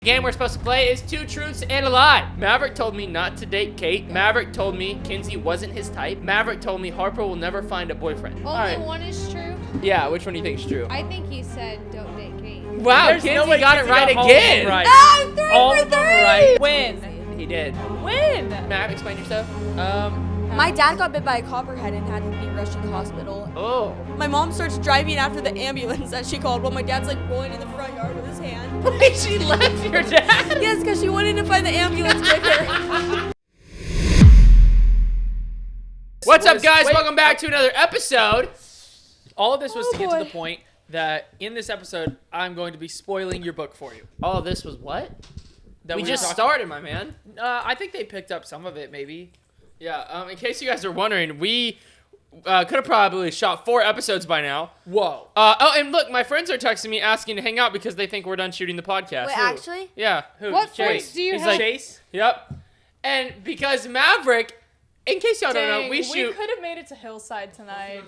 The game we're supposed to play is Two Truths and a Lie. Maverick told me not to date Kate. Maverick told me Kinsey wasn't his type. Maverick told me Harper will never find a boyfriend. Only one is true? Yeah, which one do you think is true? I think he said don't date Kate. Wow, There's Kinsey no way got Kinsey it right got again. Right. Oh, 3 All for of them 3! right. When? He did. When? Mav, explain yourself. My dad got bit by a copperhead and had to be rushed to the hospital. Oh. My mom starts driving after the ambulance that she called while my dad's like rolling in the front yard with his hand. Wait, she left your dad? Yes, because she wanted to find the ambulance quicker. What's up, guys? Wait. Welcome back to another episode. All of this was to get to the boy. point that in this episode, I'm going to be spoiling your book for you. All of this was what? That We were just talking- started, my man. I think they picked up some of it, maybe. Yeah, in case you guys are wondering, we could have probably shot 4 episodes by now. Whoa. Oh, and look, my friends are texting me asking to hang out because they think we're done shooting the podcast. Wait, actually? Yeah. Who? What Chase? friends do you He's have? like, Chase? Yep. And because Maverick, in case y'all don't know, we shoot. could have made it to Hillside tonight.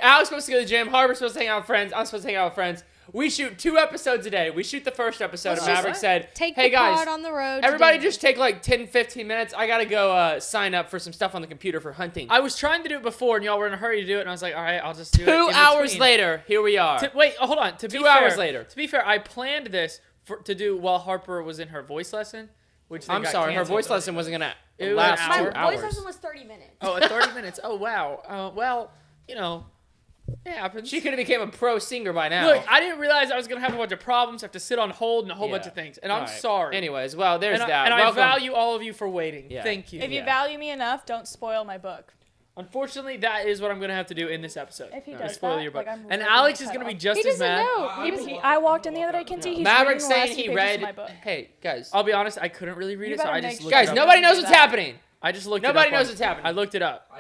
Alex supposed to go to the gym. Harper's supposed to hang out with friends. I'm supposed to hang out with friends. We shoot 2 episodes a day. We shoot the first episode, Let's and just Maverick said, Take "Hey the guys, pod on the road. everybody today. just take like 10, 15 minutes. I gotta go sign up for some stuff on the computer for hunting." I was trying to do it before, and y'all were in a hurry to do it, and I was like, all right, I'll just do it. 2 in hours between. later, here we are. Wait, hold on. To be 2 fair, hours later. To be fair, I planned this to do while Harper was in her voice lesson, which then I'm got sorry, her canceled. voice lesson wasn't gonna It was last an 2 hour. My hours. voice lesson was 30 minutes. Oh, 30 minutes. Oh, wow. Well, you know, it happens. She could have became a pro singer by now. Look, I didn't realize I was going to have a bunch of problems, have to sit on hold and a whole bunch Yeah. of things. And I'm Alright. sorry. Anyways, well, there's and that. And I Welcome. value all of you for waiting. Yeah. Thank you. If you Yeah. value me enough, don't spoil my book. Unfortunately, that is what I'm going to have to do in this episode. If he is does spoil that, your book. like, I'm and ripping Alex the is cut going to be off. just He as doesn't mad. know. I walked in the other day, Kinsey. He's Maverick's reading the saying last he 2 pages read. of my book. Hey, guys. I'll be honest, I couldn't really read You it, so better I just make looked Guys, it up. nobody knows do what's that. happening. I just looked Nobody it up. knows what's happening. I looked it up.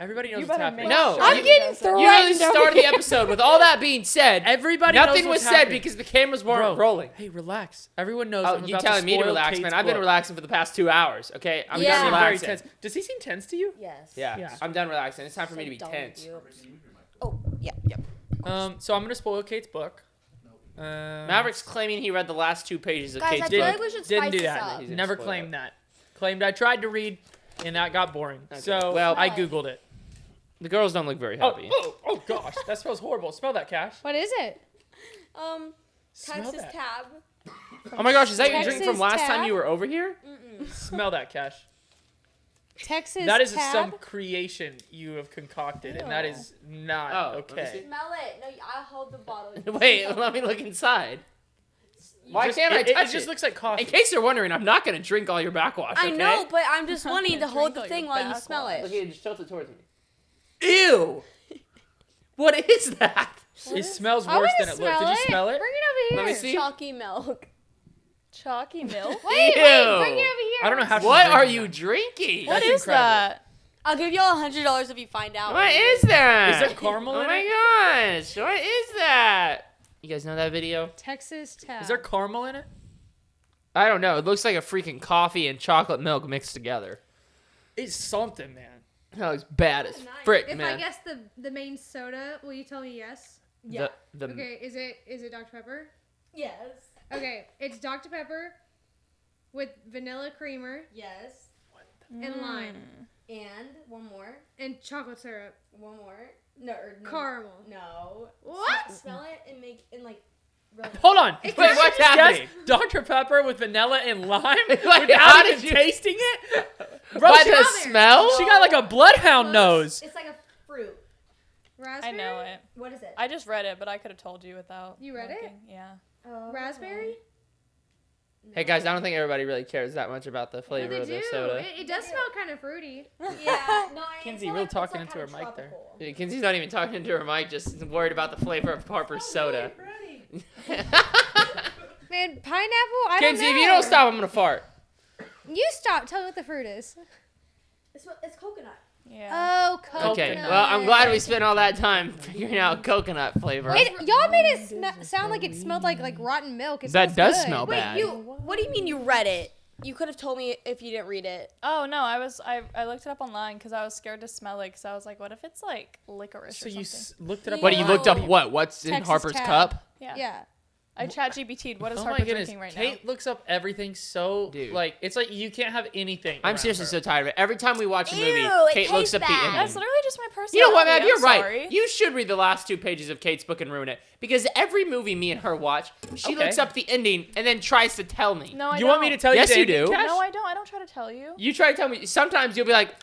Everybody knows You what's better happening. make No, sure I'm he getting does it. thrown. You really Right now. started the episode with all that being said. Everybody Nothing knows was what's said happening. because the cameras weren't Bro, rolling. Hey, relax. Everyone knows Oh, I'm you about telling me to spoil relax, Kate's man? I've been book. relaxing for the past 2 hours. Okay, I'm Yeah. done Seem very relaxing. tense. Does he seem tense to you? Yes. Yeah, Yeah. I'm done relaxing. It's time for me to be So dumb tense. with you. Oh, yeah. So I'm going to spoil Kate's book. Maverick's claiming he read the last 2 pages of Guys, I Kate's feel book. like we should Didn't spice do this that. up. He's gonna Never spoil claimed it. that. Claimed I tried to read, and that got boring. Okay. So Well- I Googled it. The girls don't look very happy. Oh gosh, that smells horrible. Smell that, Cash. What is it? Smell Texas that. tab. Oh my gosh, is that your drink Texas from last time Tab? you were over here? Smell that, Cash. Texas That is tab? some creation you have concocted, and that is not Oh, let me okay. see. Smell it. No, I'll hold the bottle. Wait, let me look inside. Why Just- can't I touch it? just looks like coffee. In case you're wondering, I'm not gonna drink all your backwash. I okay? know, but I'm just wanting to hold the Drink all thing your while you smell backwash. Look it. at it, just tilt it towards me. Ew! What is that? It smells I worse wanna than it looks. Did you smell it? Bring it over Let here. me see. Chalky milk. Chalky milk? Wait, Ew. bring it over here. I don't know how. What she's are drinking you drinking? What That's is incredible. that? I'll give y'all $100 if you find out. What is that? Is there caramel Oh in my it? gosh, what is that? You guys know that video? Texas tab. that. Is there caramel in it? I don't know. It looks like a freaking coffee and chocolate milk mixed together. It's something, man. That looks bad as frick, If man. I guess the main soda, will you tell me yes? Yeah. The Okay, is it Dr. Pepper? Yes. Okay, it's Dr. Pepper with vanilla creamer Yes. and lime And one more. and chocolate syrup. One more. No. Caramel. No. What? Smell it and make and like. Rub it. Hold on. Wait, what's happening? Yes, Dr. Pepper with vanilla and lime Like, without how even did you- tasting it? Bro, By she, the got, smell? she got like a bloodhound nose. It's like a fruit. I Raspberry? know it. What is it? I just read it, but I could have told you without. You read it? looking. Yeah. Oh. Raspberry? Hey guys, I don't think everybody really cares that much about the No, flavor they of do. the soda. It does smell kind of fruity. Yeah. No. Kinsey, real talking into her mic there. Yeah, Kinsey's not even talking into her mic, just worried about the flavor of Harper's soda. Man, pineapple? I Kinsey, don't know. if you don't stop, I'm gonna fart. You stop. Tell me what the fruit is. It's coconut. Yeah. Oh, coconut. Okay, well, I'm glad we spent all that time figuring out coconut flavor. Y'all made it sound like it smelled like rotten milk. It That smells does good. smell Wait, bad. what do you mean you read it? You could have told me if you didn't read it. Oh no, I looked it up online because I was scared to smell it because I was like, what if it's like licorice So or you something? looked it up. What, you looked up Yeah. what? What's in Texas Harper's tab. cup? Yeah. Yeah. I chat GBT'd. What is Oh my Harper goodness. drinking right Kate looks up everything so Dude. like it's like you can't have anything. I'm around seriously her. so tired of it. Every time we watch a movie, Ew, it Kate looks tastes up the bad. now? ending. That's literally just my personality. You know what, Mav? I'm You're right. sorry. You should read the last 2 pages of Kate's book and ruin it. Because every movie me and her watch, she Okay. looks up the ending and then tries to tell me. No, I You don't. want me to tell Yes, you? the you ending, do. Cash? No, I don't. I don't try to tell you. You try to tell me. Sometimes you'll be like,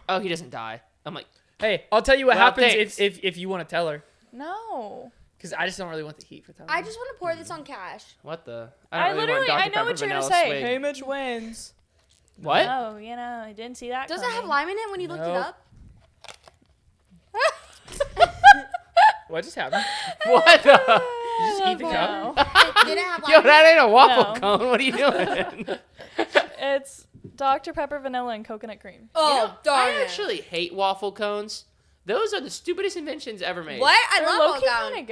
oh, he doesn't die. I'm like, Hey, I'll tell you what Well, happens thanks. if you want to tell her. No. Because I just don't really want the heat for telling I her. just want to pour this on Cash. what the? I don't really literally, want I Dr. know Pepper what you're gonna vanilla say. swig. Hey, Mitch wins. What? Oh, you know, I didn't see that. Does it have coming. lime in it when you looked it Nope. up? What just happened? What the? You just eat the cup? No. Did it have lime Yo, in that it? ain't a waffle No. cone. What are you doing? It's Dr. Pepper, vanilla, and coconut cream. Oh, darn I it. actually hate waffle cones. Those are the stupidest inventions ever made. What? I They're love low-key Old kind of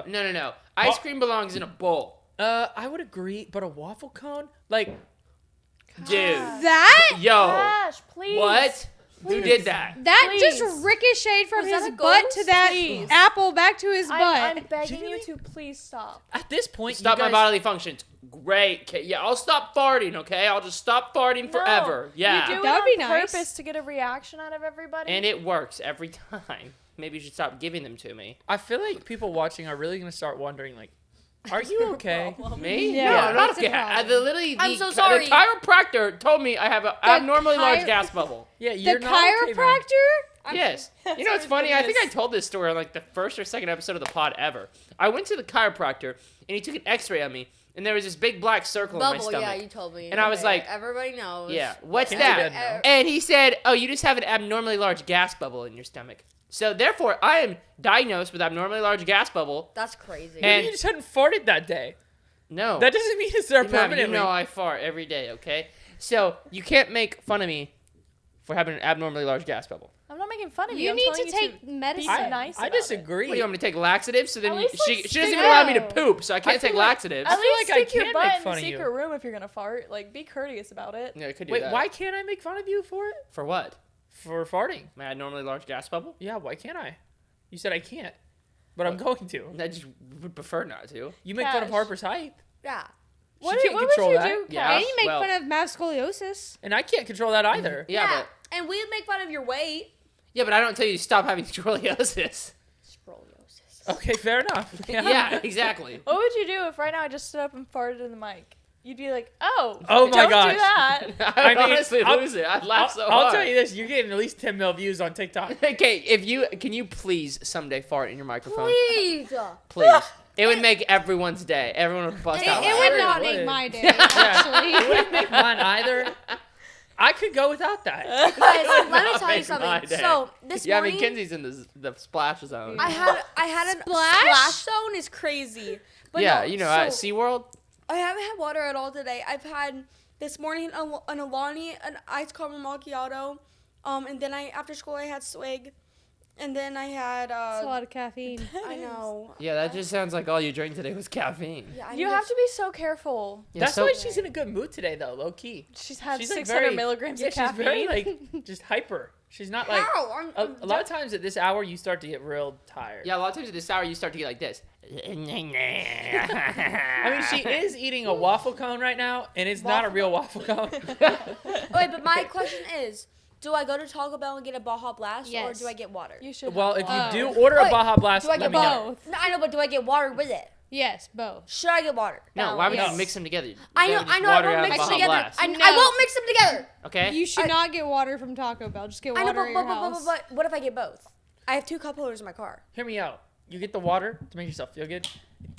good. No. Ice cream belongs in a bowl. I would agree, but a waffle cone, like, Dude. That Yo. Cash, please. What? Who did that? just Please. ricocheted from Was that his a butt ghost? to that Please. apple back to his butt. I'm begging Genuinely? you to please stop. at this point, Stop you my guys, bodily functions. Great. Okay, yeah, I'll stop farting, okay? I'll just stop farting forever. No, Yeah. You do That it would be on nice. purpose to get a reaction out of everybody. And it works every time. Maybe you should stop giving them to me. I feel like people watching are really gonna start wondering, like, are you okay? Me? Yeah, no, I'm not that's a okay. problem. I'm so sorry. The chiropractor told me I have an abnormally large gas bubble. Yeah, The you're not okay, man. chiropractor? Yes. You know, it's funny. I think I told this story on like the first or second episode of the pod ever. I went to the chiropractor and he took an X-ray on me, and there was this big black circle in my Bubble, stomach. yeah, you told me. And I was like- everybody knows. Yeah. What's Kenzie that? doesn't know. And he said, "Oh, you just have an abnormally large gas bubble in your stomach." So therefore, I am diagnosed with abnormally large gas bubble. That's crazy. And- Maybe you just hadn't farted that day. No. That doesn't mean it's there Mav, permanently. you know I fart every day, okay? So you can't make fun of me for having an abnormally large gas bubble. I'm not making fun of you. You I'm need telling to you take medicine. be nice I about it. disagree. What, do you want me to take laxatives? So then At you, least, like, she doesn't stick even allow me to out. poop, so I can't feel take like- laxatives. At feel least like I stick your can butt make in fun the of you. secret room if you're gonna fart. Like, be courteous about it. Yeah, I could do Wait, that. why can't I make fun of you for it? For what? For farting? My abnormally large gas bubble? Yeah, why can't I? You said I can't, but I'm going to. I just would prefer not to. You make fun of Cash. Harper's height, yeah. What, can't what control would you that. do, Yeah. Cash? And you make well- fun of Mav's scoliosis. and I can't control that either. Yeah, And we make fun of your weight. but I don't tell you to stop having scoliosis. Scoliosis. Okay, fair enough. Yeah, exactly. What would you do if right now I just stood up and farted in the mic? You'd be like, oh, Oh my don't gosh. do that. I'd mean, honestly I'll- lose it. I'd laugh so I'll hard. tell you this: you're getting at least 10 mil views on TikTok. Okay, can you please someday fart in your microphone? Please. Please. It would make everyone's day. Everyone would bust It, out. it laughing. would not would. make my day, actually. It wouldn't make mine either. I could go without that. Guys, let me Not tell you make my something. day. So this Yeah, I morning, mean, Kenzie's in the splash zone. I had a splash zone is crazy. But yeah, no, you know, at so SeaWorld. I haven't had water at all today. I've had this morning an Alani, an iced caramel macchiato, and then after school I had swig, and then I had That's a lot of caffeine. I know. Yeah, that just sounds like all you drank today was caffeine. Yeah, I You need have to be so careful. Yeah, That's so- why she's in a good mood today, though, low key. She's had She's like 600 very- milligrams Yeah, of she's caffeine. very like just hyper. She's not like How? a lot of times at this hour you start to get real tired. Yeah, a lot of times at this hour you start to get like this. I mean, she is eating a waffle cone right now, and it's not a real waffle cone. Wait, but my question is, do I go to Taco Bell and get a Baja Blast, or Yes. do I get water? You should. Well, have if one. you do order a Wait, Baja Blast, do I let get me know. Both. No, I know, but do I get water with it? Yes, both. Should I get water? No, why would Yes. you mix them together? I know, You just I water won't out mix Baja them together. Blast. I No. won't mix them together. Okay. You should not get water from Taco Bell. Just get I know, water at your house. but what if I get both? I have 2 cup holders in my car. Hear me out. You get the water to make yourself feel good.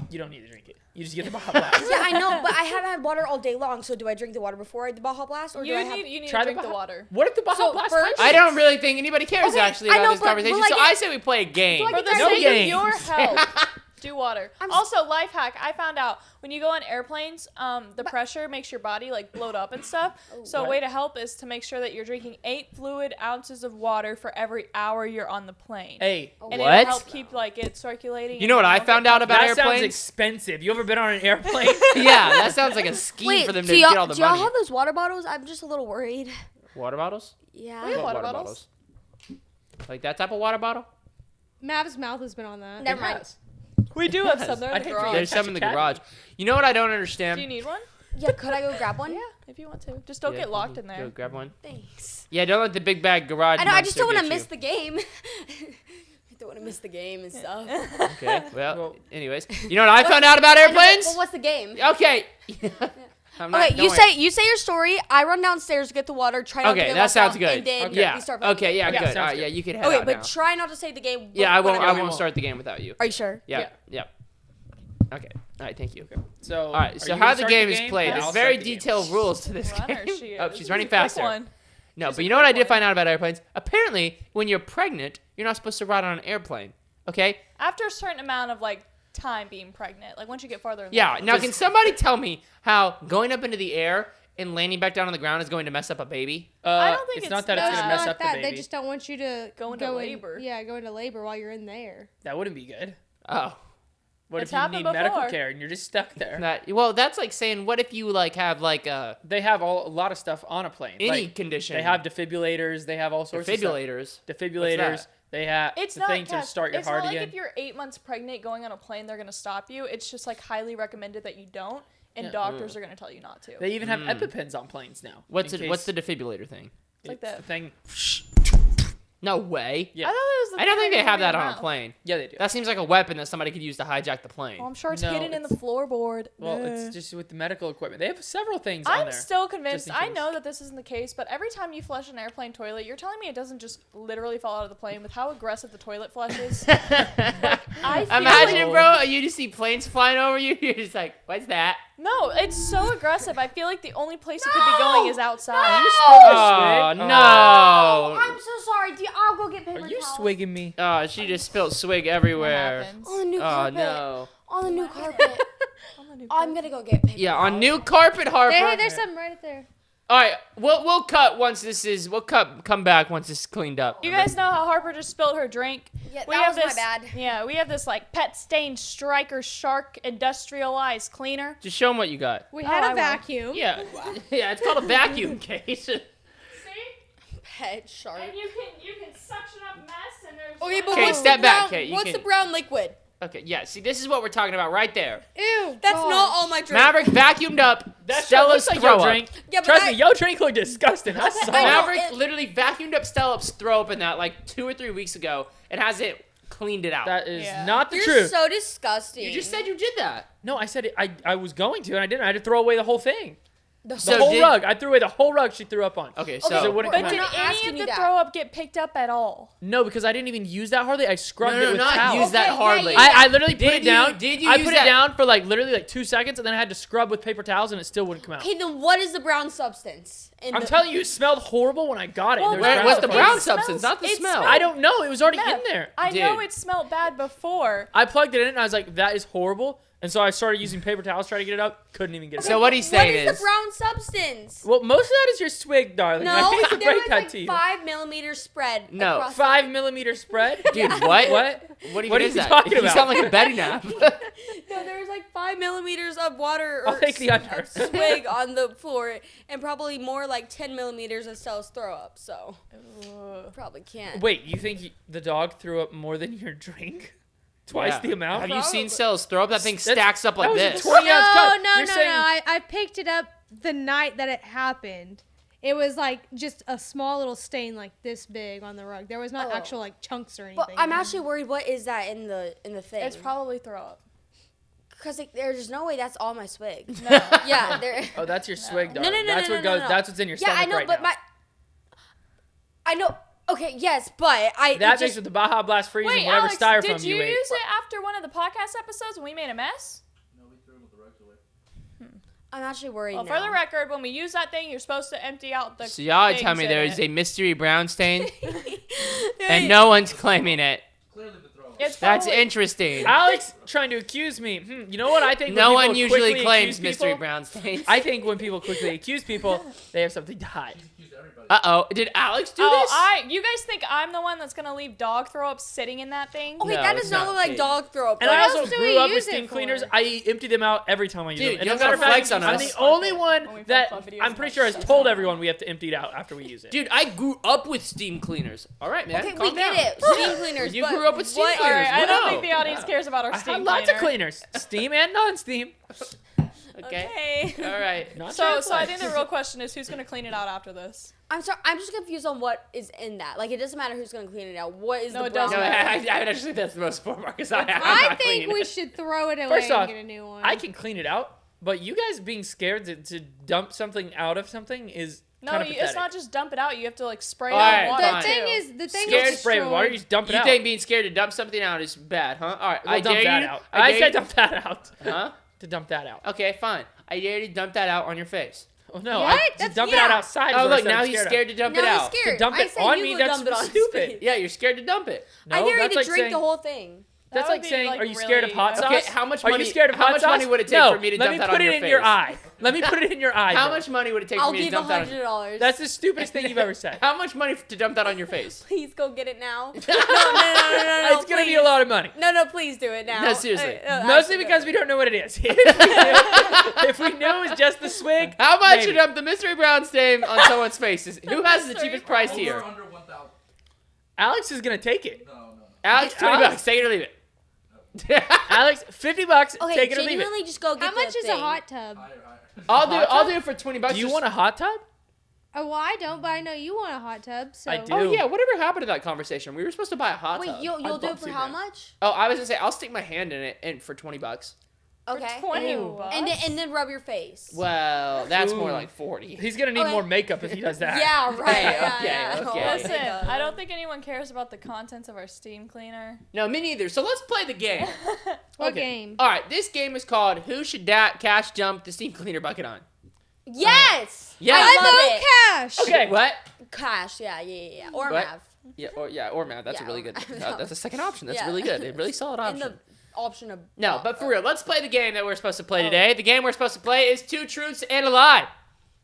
You don't need to drink it. You just get the Baja Blast. Yeah, I know, but I haven't had water all day long. So do I drink the water before the Baja Blast, or do You I have? need Try to the drink the Baja- water. What if the Baja So Blast first- hurts I you? don't really think anybody cares Okay, actually I about know, this but conversation, will I so get- I say we play a game. Do I For the get No sake games. of your health, do water. I'm s- Also, life hack. I found out when you go on airplanes, the pressure makes your body like bloat up and stuff. So a What? way to help is to make sure that you're drinking 8 fluid ounces of water for every hour you're on the plane. Hey, And What? it'll help keep like it circulating. You know what I found out about that sounds airplanes? expensive. You ever been on an airplane? Yeah, that sounds like a scheme for them to do get all the y'all money. have those water bottles? I'm just a little worried. Water bottles? Yeah. We have What water bottles. Like that type of water bottle? Mav's mouth has been on that. Never It mind. has. We do have Yes. some there in I'd the hate for you garage. There's some in the Catch a cat. garage. You know what I don't understand? Do you need one? Yeah, could I go grab one? Yeah, if you want to. Just don't Yeah, get locked in Go there. grab one. Thanks. Yeah, don't let the big bag garage. I know. I just monster don't want to get miss you. the game. I don't want to miss the game and stuff. Okay. Well, Well- anyways, you know what I found out about airplanes? Well, what's the game? Okay. I'm not, Okay, don't you say your story. I run downstairs, get the water, try not to Okay, get that locked sounds out, good. and then Yeah. we start playing. Okay. Yeah. Yeah, Good. sounds All right. good. Yeah. You can head Okay, out but now. try not to save the game. Yeah, I won't. whenever I we won't will. start the game without you. Are you sure? Yeah. Yeah. Yep. Okay. All right. Thank you. So, All right. are So you how gonna the start game is played? Yeah, There's I'll very start the game. detailed rules to this Runner, game. she Oh, is. she's This running is a quick faster. one. No, She's but a you know what quick I did one. find out about airplanes? Apparently, when you're pregnant, you're not supposed to ride on an airplane. Okay? After a certain amount of like time being pregnant, like once you get farther. in Yeah. life. Now, can somebody tell me how going up into the air and landing back down on the ground is going to mess up a baby? I don't think it's it's not that No, it's it's gonna not mess like up the that. baby. They just don't want you to Go into labor. Go into labor while you're in there. That wouldn't be good. Oh. What It's if you happened need medical before. care and you're just stuck there? Well, that's like saying, what if you like have like They have a lot of stuff on a plane. any Like, condition? they have defibrillators. They have all sorts of defibrillators. stuff. Defibrillators. What's that? They have It's the not thing to Cass, start your it's heart not again. like if you're 8 months pregnant going on a plane, they're gonna stop you. It's just like highly recommended that you don't, and Yeah. doctors are gonna tell you not to. They even have EpiPens on planes now. What's in it? What's case the defibrillator thing? It's like it's that. the thing. No way. Yeah. I thought it was the I don't thing think that they goes have in your that on a mouth. plane. Yeah, they do. That seems like a weapon that somebody could use to hijack the plane. Well, I'm sure it's No, hidden in the it's- floorboard. Well, Ugh. it's just with the medical equipment. They have several things on I'm there. still convinced. just in I case. know that this isn't the case, but every time you flush an airplane toilet, you're telling me it doesn't just literally fall out of the plane with how aggressive the toilet flushes. I feel Imagine, like- bro, you just see planes flying over you. You're just like, what's that? No, it's so aggressive. I feel like the only place it could be going is outside. You spilled your Oh, swig? no. I'm so sorry. I'll go get paper Are you towels. swigging me? Oh, she just spilled swig What everywhere. happens? On the new Oh, carpet. no. On the new carpet. On the new I'm gonna go get paper Yeah, on towels. new carpet, Harper. Hey, there's something right there. All right, we'll cut once this is. Come back once it's cleaned up. You guys know how Harper just spilled her drink? Yeah, We that have was this, my bad. Yeah, we have this like pet stained striker shark industrialized cleaner. Just show them what you got. We Oh, had I a will. vacuum. Yeah, yeah, it's called a vacuum case. See? Pet shark. And you can suction up mess and there's Okay, but Okay, what's step the back, brown, Kate, you what's can- the brown liquid? Okay, yeah. See, this is what we're talking about right there. Ew. That's gosh. not all my drink. Maverick vacuumed up That Stella's looks like throw your up. drink. Yeah, but Trust I- me, your drink looked disgusting. I saw I know. it. Maverick it- literally vacuumed up Stella's throw up in that like 2 or 3 weeks ago and hasn't cleaned it out. That is Yeah. not the You're truth. so disgusting. You just said you did that. No, I said it, I was going to, and I didn't. I had to throw away the whole thing. the The So whole did- rug. I threw away the whole rug she threw up on. Okay, Okay, so So it wouldn't But come did out. not any asking of you the that. throw up get picked up at all? No, because I didn't even use that hardly. I scrubbed it with not towel. use that Okay, yeah, hardly. you- I literally put Did it you- down. did you I use put that- it down for like literally like 2 seconds, and then I had to scrub with paper towels, and it still wouldn't come out. Okay, then what is the brown substance? In I'm the- telling you, it smelled horrible when I got it. Well, There was Where- brown what's the stuff brown on it. substance, not the it smell? smells- I don't know. It was already Meth. in there. I know Dude. it smelled bad before. I plugged it in, and I was like, "That is horrible." And so I started using paper towels, trying to get it up. Couldn't even get it So out. what he's What saying is is, the brown substance? Well, most of that is your swig, darling. I No, hate to there break was that like to you. 5 mm spread. No. across 5 mm spread. dude, what? What? What even What are is you that? talking You about? sound like a Betty nap. No, there was like 5 mm of water I'll or take the under. swig on the floor, and probably more like 10 mm of Stella's throw up. So probably can't. Wait, you think the dog threw up more than your drink? Twice Yeah. the amount? Have you seen Probably. Cells throw up? That thing That's- stacks up like that was a this. 20 ounce cup. No, You're no, saying- no. I picked it up the night that it happened. It was like just a small little stain like this big on the rug. There was not Oh. actual like chunks or anything. But I'm actually worried. What is that in the thing? It's probably throw up. because like, there's no way that's all my swig. No. Yeah, there. Oh, that's your swig, No, darling. no, no, That's no, what no, goes. no. That's what's in your Yeah, stomach I know, right but now. I know. Okay, yes, but I. That it makes just, with the Baja Blast freeze Wait, and whatever Alex, styrofoam did you ate. use it after one of the podcast episodes when we made a mess? I'm actually worried Well, now. for the record, when we use that thing, you're supposed to empty out the. So y'all are telling things me in there is it. a mystery brown stain and no one's claiming it. It's That's probably- interesting. Alex trying to accuse me. You know what I think? No when one people usually quickly claims accuse mystery people- brown stains. I think when people quickly accuse people, they have something to hide. Uh-oh. Did Alex do Oh, this? you guys think I'm the one that's gonna leave dog throw up sitting in that thing? Okay, No, that it's does not not look like Kate. dog throw up. And Like, I else also do grew we up with use it steam for? cleaners. I empty them out every time I use Dude, them. And you as don't a matter gotta of flex fact, on I'm us. the only When one we that film videos I'm and pretty that sure has stuff. told everyone we have to empty it out after we use it. Dude, I grew up with steam cleaners. All right, man. okay, calm we down. get it. Steam cleaners. You but grew up with steam what cleaners. I What don't no? think the audience cares about our I steam have lots of cleaner. cleaners, steam and non-steam. Okay. All right. Not So bad I place. think the real question is who's gonna clean it out after this? I'm sorry. I'm just confused on what is in that. Like, it doesn't matter who's gonna clean it out. What is No, the it brown? doesn't No, matter. I actually think that's the most important part because I'm I not think cleaning we it. should throw it away First off, and get a new one. I can clean it out, but you guys being scared to dump something out of something is No, kind of it's pathetic. not just dump it out. You have to like spray it Alright, out water. the fine. thing too. is, the thing Scared is spray with water. You just dump it You out. think being scared to dump something out is bad, huh? All right. We'll I dump dare that you. out. I I dare said you. dump that out. Huh? To dump that out. Okay, fine. I dare you to dump that out on your face. Oh no! What? To That's- dump it out yeah. outside. is Oh, what I look, said now I'm he's of. scared to dump No, it he's out. scared. To dump I it said on you me, would that's dump it on his stupid. face. Yeah, you're scared to dump it. No, I dare you that's to like drink saying, the whole thing. That's That like would be, saying, like, are you scared of really- hot sauce? Okay, how much Are money? you scared of how hot much sauce? money would it take no, for me to let dump me that put on it your in face? your eye. Let me put it in your eye. How bro. much money would it take I'll for me to give dump that on? $100. That's the stupidest thing you've ever said. How much money to dump that on your face? Please go get it now. No, It's gonna be a lot of money. No, please do it now. No, seriously. Mostly because we don't know what it is. If we knew it was just the swig, How much maybe. to dump the mystery brown stain on someone's face? Who has the cheapest price Over here? or under 1,000. Alex is gonna take it. No. Alex, $20. Alex? Take it or leave it. Alex, $50. Okay, Take it or leave it. genuinely, just go get How much the is a thing. hot tub? Higher. I'll do it for $20. Do you want a hot tub? Oh, well, I don't, but I know you want a hot tub. So. I do. Oh yeah, whatever happened to that conversation? We were supposed to buy a hot Wait, tub. you'll I'd do love it for to, how man. much? Oh, I was gonna say I'll stick my hand in it and for $20. Okay. For 20 Ew. bucks. And then rub your face. Well, that's more Ooh. like 40. He's gonna need Okay. more makeup if he does that. Yeah, right. Okay, yeah, okay. yeah. Listen, Oh my I God. don't think anyone cares about the contents of our steam cleaner. No, me neither. So let's play the game. What Okay. game? All right, this game is called Who Should Cash Jump the Steam Cleaner Bucket On? Yes. Yeah. I I love vote it. cash. Okay. What? Cash. Yeah. Or What? Mav. Or Matt. That's a Yeah, really good. no. That's a second option. That's Yeah. really good. A really solid And option. the option of No, but for real, let's play the game that we're supposed to play Oh. today. The game we're supposed to play is Two Truths and a Lie.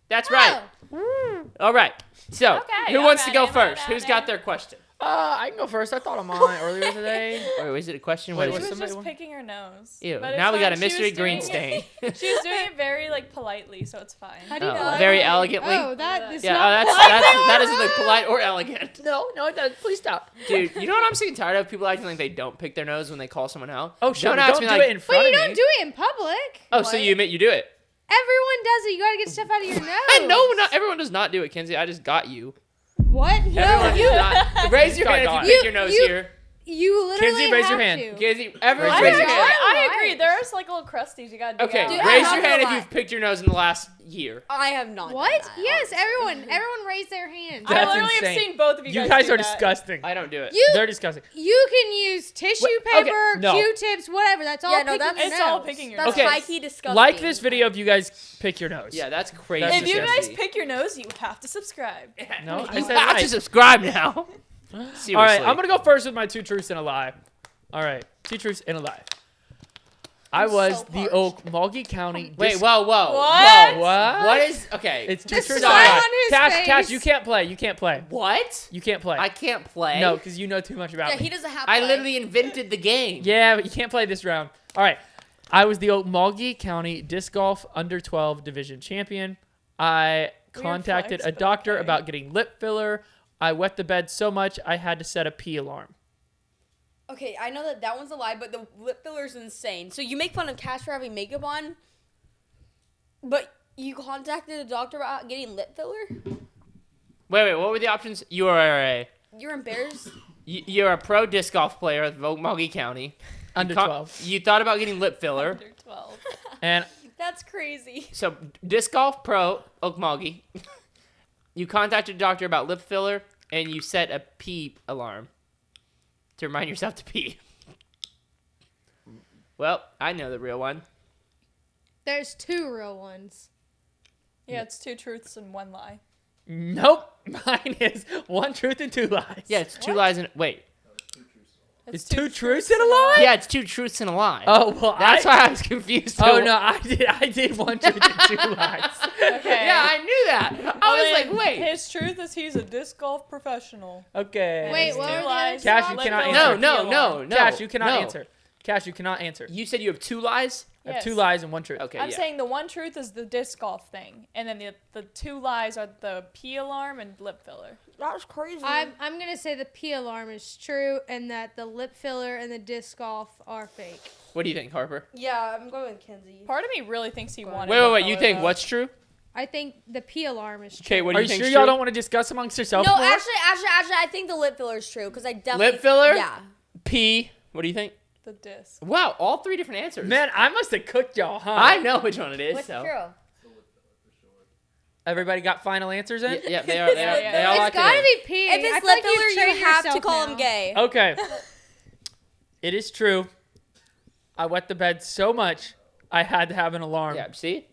That's right. All right. So, Okay, who wants to go I'm first? ready. Who's got their question? I can go first. I thought of mine earlier today. Or is it a question? Wait, What what's is She it? was somebody just want- picking her nose. Ew. But it's Now we got a fine. She mystery was green doing stain. She was doing it very like politely, so it's fine. How do you Oh, know? very elegantly. Oh, that is Yeah, not that isn't like polite or elegant. No, it doesn't. Please stop. Dude, you know what I'm sick and tired of? People acting like they don't pick their nose when they call someone out. Oh, sure. Don't ask Don't me do like, it in front But you of don't me. do it in public. oh, so you admit you do it. Everyone does it. You gotta get stuff out of your nose. No, not everyone does not do it, Kenzie. I just got you. What? No, Everyone you. does not. Raise your Got hand if God. you pick You- your nose you- here. You literally Kenzie, raise your have hand. to. Kenzie, everyone Raise raise your your hand. hand. I Right. agree. There's like little crusties you gotta dig Okay, out. Dude, raise I'm your not hand if gonna you've lie. picked your nose in the last year. I have not. What? Done that. Yes, everyone raised their hands. I That's literally insane. have seen both of you You guys guys do are that. disgusting. I don't do it. You They're disgusting. you can use tissue Wait, okay, paper, no. Q-tips, whatever. That's all. Yeah, no, picking that's- your It's all nose. picking your That's Okay. high key disgusting. Like this video if you guys pick your nose. Yeah, that's crazy. That's If you guys disgusting. pick your nose, you have to subscribe. No, I You said have right. to subscribe now. Seriously. All right, I'm gonna go first with my two truths and a lie. All right, two truths and a lie. I I'm was so the parched. Okmulgee County. Wait, Dis- whoa. What? What? What is okay? It's two The truths and a smile lie. on his Cash, face. you can't play. You can't play. what? You can't play. I can't play. No, because you know too much about Yeah, me. he doesn't have. I play. literally invented the game. Yeah, but you can't play this round. All right. I was the Okmulgee County Disc Golf Under 12 Division Champion. I Weird contacted flex, a but doctor okay. about getting lip filler. I wet the bed so much I had to set a pee alarm. Okay, I know that one's a lie, but the lip filler's insane. So you make fun of Cash for having makeup on, but you contacted a doctor about getting lip filler? Wait. What were the options? You're You're embarrassed? a pro disc golf player of Okmulgee County. Under Con- 12. You thought about getting lip filler. Under 12. And That's crazy. So disc golf pro Okmulgee. You contacted a doctor about lip filler, and you set a pee alarm to remind yourself to pee. Well, I know the real one. There's two real ones. Yeah, it's two truths and one lie. nope, mine is one truth and two lies. Yeah, it's two What? lies and wait. It's two truths and a lie? Yeah, it's two truths and a lie. Oh, well, That's why I was confused. Oh, no, I did one truth and two lies. Okay. Yeah, I knew that. I was like, wait. His truth is he's a disc golf professional. Okay. Wait, His what two were the lies. Cash, you lip cannot filler, answer. No. pee alarm. Cash, you cannot no. answer. Cash, you cannot answer. You said you have two lies? I have Yes. 2 lies and 1 truth. Okay, I'm yeah. saying the one truth is the disc golf thing, and then the 2 lies are the pee alarm and lip filler. That's crazy. I'm gonna say the pee alarm is true, and that the lip filler and the disc golf are fake. What do you think, Harper? yeah, I'm going with Kenzie. Part of me really thinks he wanted. Wait. lip You filler, think though. what's true? I think the pee alarm is true. Okay, what do Are you you think? sure y'all don't want to discuss amongst yourselves No, more? actually, I think the lip filler is true because I definitely Lip filler? Yeah. P. What do you think? The disc. Wow, all 3 different answers. Man, I must have cooked y'all, huh? I know which one it is. What's so. true? Everybody got final answers in? Yeah, they are. Yeah. They all It's locked gotta in. be pee. If it's lip filler, you have to call him gay. Okay. It is true. I wet the bed so much, I had to have an alarm Yeah, see?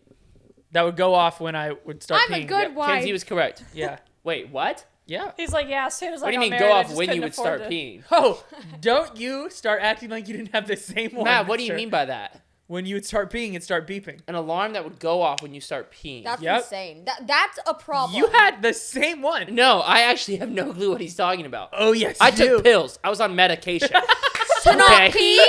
that would go off when I would start I'm a peeing. good wife. Kenzie was correct. Yeah. Wait, what? Yeah. He's like, yeah. As soon as What I do you got mean married, go I off just when you couldn't would afford start to- peeing? Oh, don't you start acting like you didn't have the same one. Matt, what do you mister. mean by that? When you would start peeing, it'd start beeping. An alarm that would go off when you start peeing. That's Yep. insane. That's a problem. You had the same one. No, I actually have no clue what he's talking about. Oh, yes, I you do. took pills. I was on medication. to not Okay. pee.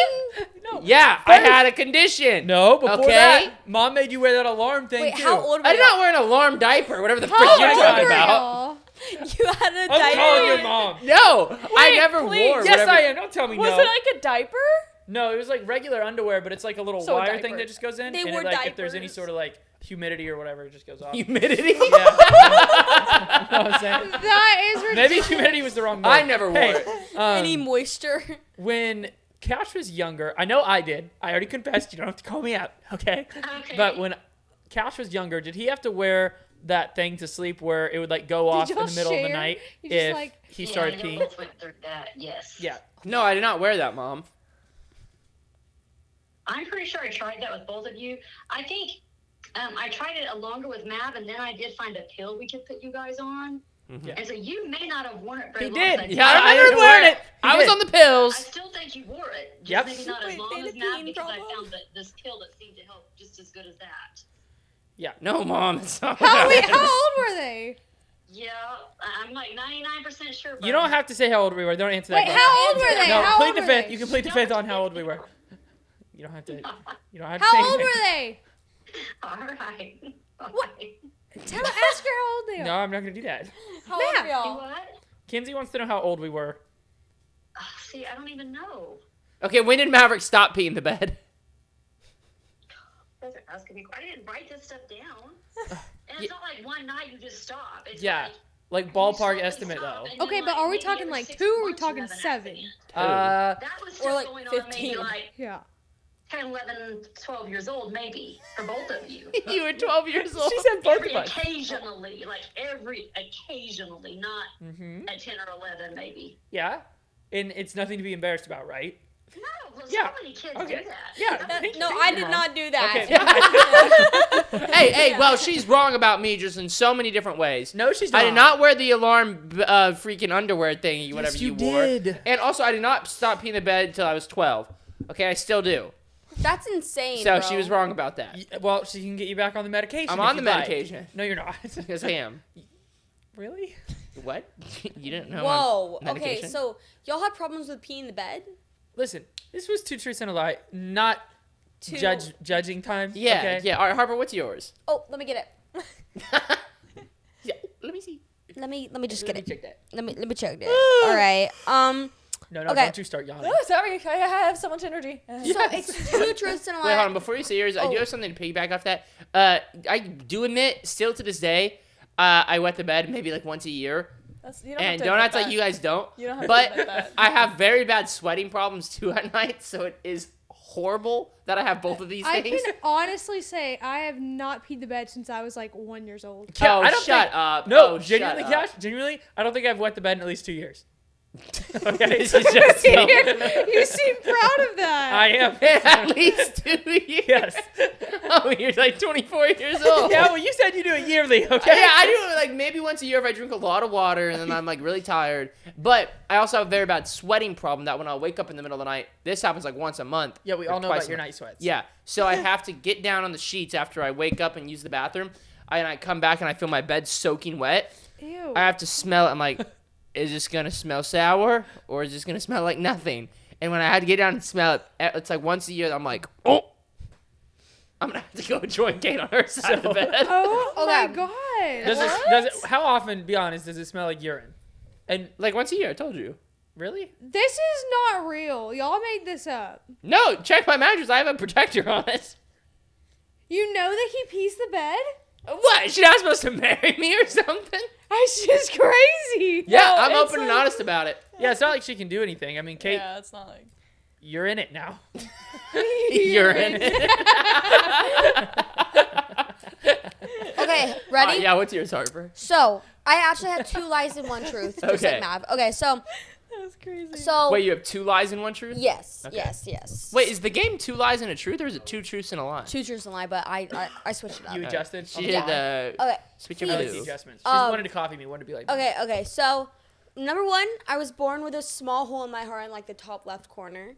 No. Yeah, I had a condition. No, before Okay. that, Mom made you wear that alarm thing, Wait, too. how old were I did you? not wear an alarm diaper, whatever the frick old you're were talking you? about. You had a I'm calling your diaper. mom. No, I Wait, never please. wore Yes, whatever. I am. Don't tell me Was no. it like a diaper? No, it was like regular underwear, but it's like a little So a wire diaper. thing that just goes in. They and wore it, like, if there's any diapers. sort of like humidity or whatever, it just goes off. Humidity? Yeah. You know what I'm saying? That is ridiculous. Maybe humidity was the wrong word. I never wore Hey, it. Any moisture? when Cash was younger, I know I did. I already confessed. You don't have to call me out, okay? Okay. But when Cash was younger, did he have to wear that thing to sleep where it would like go off in y'all the middle of the share? night You just, if like- he Yeah, started you peeing? both went through that. Yes. Yeah. No, I did not wear that, Mom. I'm pretty sure I tried that with both of you. I think I tried it longer with Mav, and then I did find a pill we could put you guys on. Yeah. And so you may not have worn it very He long. did. but Yeah, I remember didn't wearing wear it. I He was did. on the I pills. still think you wore it. Just Yep. maybe not as Wait, long they as had Mav peeing because I problem? found this pill that seemed to help just as good as that. No, Mom. It's not How, wait, that. how old were they? Yeah, I'm like 99% sure. You don't have to say how old we were. Don't answer that Wait, question. how old were they? No, How plead old the were fifth. they? You can plead the fifth on how old we were. You don't have to. You don't have to How say old anything. were they? All right. What? Tell, ask her how old they are. No, I'm not gonna do that. How old Matt. are Do y'all? what? Kinsey wants to know how old we were. See, I don't even know. Okay, when did Maverick stop peeing the bed? That's asking me. I didn't write this stuff down. And it's not like one night you just stop. It's Yeah, like like you ballpark slowly estimate stop, though. and then, Okay, but like, are we maybe talking every like 6 2 or are we months you talking have an 7? accident. Uh, That was Or still like going on 15. maybe like Yeah. 10, 11, 12 years old, maybe, for both of you. You were 12 years old. she said both Every of us. occasionally, like every occasionally, not Mm-hmm. at 10 or 11, maybe. Yeah, and it's nothing to be embarrassed about, right? No, well, Yeah. so many kids Okay. do that. Yeah. No, I did not do that. Okay. Hey, well, she's wrong about me just in so many different ways. No, she's not. I did not wear the alarm freaking underwear thingy, whatever you wore. did. And also, I did not stop peeing the bed until I was 12. Okay, I still do. That's insane. So bro. she was wrong about that. Well, she can get you back on the medication. I'm if on the you'd like. medication. No, you're not. Yes, I am. Really? What? You didn't know? I'm Whoa. on Okay, medication? so y'all had problems with peeing in the bed? Listen, this was 2 truths and a lie, not Two. judging time. Yeah, okay? yeah. All right, Harper, what's yours? Oh, let me get it. Yeah, let me see. Let me just Let get me it. check that. Let me check it. All right. No, Okay. don't you start yawning. Oh, sorry. I have so much energy. So it's 2 truths and a Wait, hold lie. on. Before you say yours, I do Oh. have something to piggyback off that. I do admit, still to this day, I wet the bed maybe like once a year. You don't And have to don't admit act like that. you guys don't. You don't have But to admit that. I have very bad sweating problems too at night, so it is horrible that I have both of these I things. can honestly say I have not peed the bed since I was like 1 year old. Yeah, Oh, I don't shut think, up. No, Oh, genuinely, shut up. Cash, genuinely, I don't think I've wet the bed in at least 2 years. Okay, This is just You seem proud of that. I am. at least 2 years. Yes. Oh, you're like 24 years old. Yeah, well, you said you do it yearly, okay? Yeah, I do it like maybe once a year if I drink a lot of water and then I'm like really tired. But I also have a very bad sweating problem that when I wake up in the middle of the night, this happens like once a month. Yeah, we or all know twice about a your month. night sweats. Yeah, so I have to get down on the sheets after I wake up and use the bathroom. And I come back and I feel my bed soaking wet. Ew. I have to smell it. I'm like, is this going to smell sour or is this going to smell like nothing? And when I had to get down and smell it, it's like once a year, I'm like, oh. I'm gonna have to go join Kate on her side of the bed. Oh my Okay. god. Does it? How often? Be honest. Does it smell like urine? And Like once a year, I told you. really? This is not real. Y'all made this up. No, check my mattress. I have a protector on it. You know that he pees the bed? What? Is she not supposed to marry me or something? That's just crazy. Yeah, I'm it's open and like- honest about it. Yeah, it's not like she can do anything. I mean, Kate, Yeah, it's not like. you're in it now. You're in it. Okay, ready? Yeah, what's yours, Harper? So I actually have 2 lies and 1 truth, just Okay. like Mav. Okay, so That's crazy. Wait, you have 2 lies and 1 truth? yes, Okay. yes. Wait, is the game 2 lies and a truth, or is it 2 truths and a lie? 2 truths and a lie, but I switched it up. You adjusted. She Okay. did the Okay. switch I of like the blue. adjustments. She Um, wanted to copy me. Wanted to be like. Okay. So, number 1, I was born with a small hole in my heart in like the top left corner.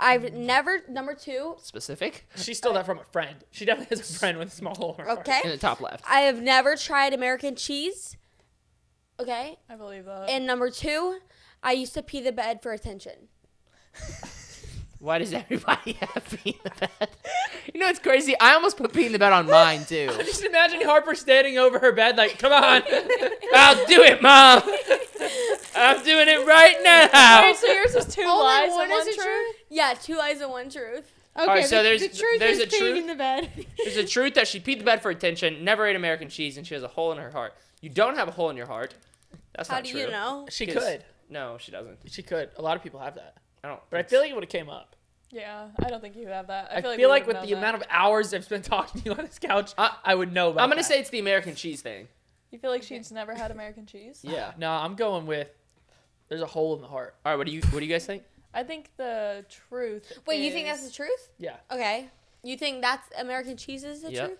I've never. Number 2, Specific? She stole that from a friend. She definitely has a friend with a small hole in her heart. okay. In the top left. I have never tried American cheese. Okay. I believe that. And number 2, I used to pee the bed for attention. Why does everybody have pee in the bed? You know, it's crazy. I almost put pee in the bed on mine, too. Just imagine Harper standing over her bed, like, "Come on." I'll do it, Mom. I'm doing it right now. Wait, so yours is 2 Only lies one and 1 is a truth? truth? Yeah, 2 lies and 1 truth. Okay, Alright, so the there's truth a is peeing truth. in the bed. There's a truth that she peed the bed for attention, never ate American cheese, and she has a hole in her heart. You don't have a hole in your heart. That's How not do true. you know? She 'Cause- could. No, she doesn't. She could. A lot of people have that. I don't. But I feel like it would have came up. Yeah, I don't think you have that. I feel feel like, like with the amount of hours I've spent talking to you on this couch, I would know about I'm gonna that. say it's the American cheese thing. You feel like she's never had American cheese? Yeah. No, I'm going with there's a hole in the heart. All right. What do you guys think? I think the truth. Wait, you think that's the truth? Yeah. Okay. You think that's American cheese is the Yep. truth?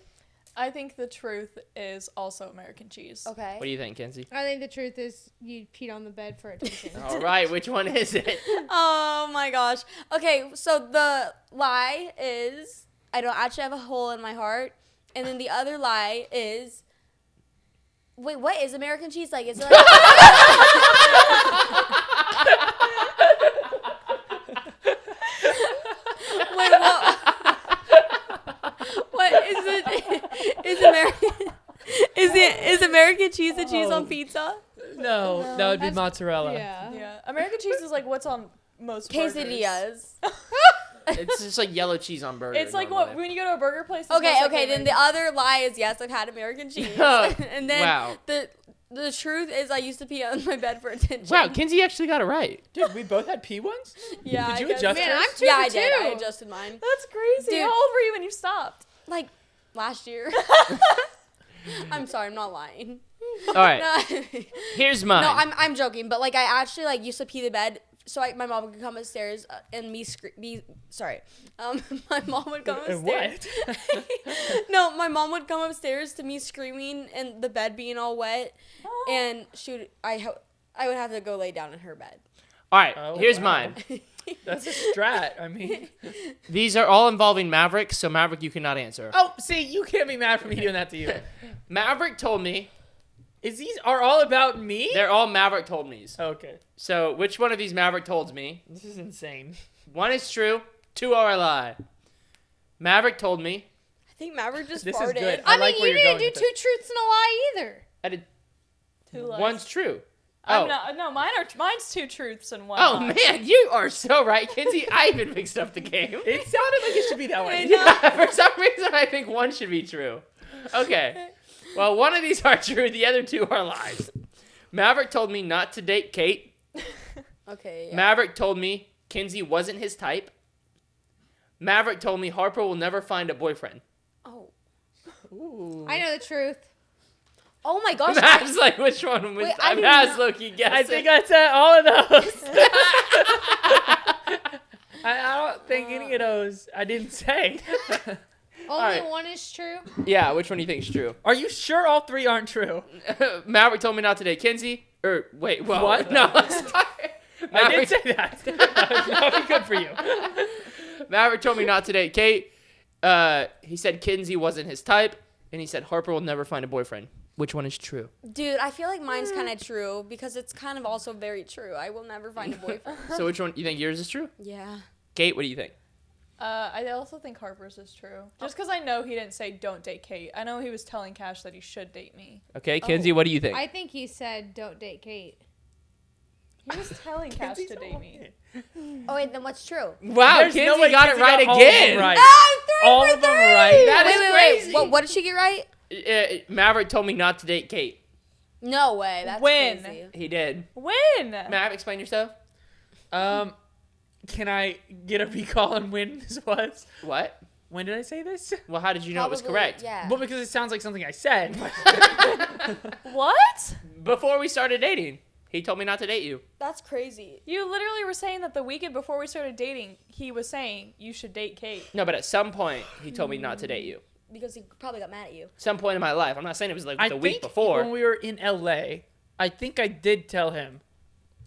I think the truth is also American cheese. Okay. What do you think, Kenzie? I think the truth is you peed on the bed for attention. All right. Which one is it? Oh my gosh. Okay, so the lie is I don't actually have a hole in my heart, and then the other lie is wait, what is American cheese like? Is it like wait, what? What is it? Is American? Is American cheese the cheese on pizza? No, that would be That's- mozzarella. Yeah. Yeah, American cheese is like what's on most burgers. Quesadillas. It's just like yellow cheese on burgers. It's like what when you go to a burger place. it's Okay, most okay. likely Then the American- other lie is yes, I've had American cheese, Oh, and then wow. the truth is I used to pee on my bed for attention. Wow, Kenzie actually got it right. Dude, we both had P ones? Yeah. Did I you guess- adjust Man, yours? I'm 2 Yeah, for I did. I 2. adjusted mine That's crazy. Dude. How old were you when you stopped? like last year. I'm sorry, I'm not lying. All right. No, Here's mine. no, I'm joking, but like I actually like used to pee the bed so my mom would come upstairs and my mom would come upstairs. What? No, my mom would come upstairs to me screaming and the bed being all wet, and I would have to go lay down in her bed. All right. Oh, Here's wow. mine. That's a strat. I mean, These are all involving Maverick, so Maverick, you cannot answer. oh, see, you can't be mad for me doing that to you. Maverick told me. These are all about me? They're all Maverick told me's. Okay. So which one of these Maverick told me? This is insane. 1 is true, 2 are a lie. Maverick told me. I think Maverick just This is farted. good. I like mean, where you you're didn't going do with 2 truths and a lie either. I did. 2 lies. 1's true. I'm Oh. not, no, mine's 2 truths and 1 Oh lie. man, you are so right, Kenzie. I even mixed up the game. It sounded like it should be that way. Yeah, for some reason, I think 1 should be true. Okay. Well, 1 of these are true. The other 2 are lies. Maverick told me not to date Kate. Okay. Yeah. Maverick told me Kenzie wasn't his type. Maverick told me Harper will never find a boyfriend. Oh. Ooh. I know the truth. Oh my gosh. Mav's like, which one was Wait, I did Mav's not- low-key guessing. I think I said all of those. I don't think any of those I didn't say. Only right. 1 is true. Yeah, which one do you think is true? Are you sure all 3 aren't true? Maverick told me not to date Kenzie. Or, wait, well, What? no, sorry. I did Maverick, say that. That would be good for you. Maverick told me not to date Kate. He said Kenzie wasn't his type. And he said Harper will never find a boyfriend. Which one is true? Dude, I feel like mine's kind of true because it's kind of also very true. I will never find a boyfriend. So which one, you think yours is true? Yeah. Kate, what do you think? I also think Harper's is true. Just because I know he didn't say don't date Kate. I know he was telling Cash that he should date me. Okay, Kenzie, what do you think? I think he said don't date Kate. He was telling Cash to date me. Oh wait, then what's true? Wow, There's Kenzie no way got it Kenzie right got all of them again. right. Oh, All of them right. That is crazy. Wait. What did she get right? Maverick told me not to date Kate. No way. That's When? crazy. He did. When? Mav, explain yourself. Can I get a recall on when this was? What? When did I say this? Well, how did you know it was Probably, correct? Yeah. Well, because it sounds like something I said. What? Before we started dating, he told me not to date you. That's crazy. You literally were saying that the weekend before we started dating, he was saying you should date Kate. No, but at some point, he told me not to date you. Because he probably got mad at you. Some point in my life. I'm not saying it was like I the think week before. when we were in LA, I think I did tell him,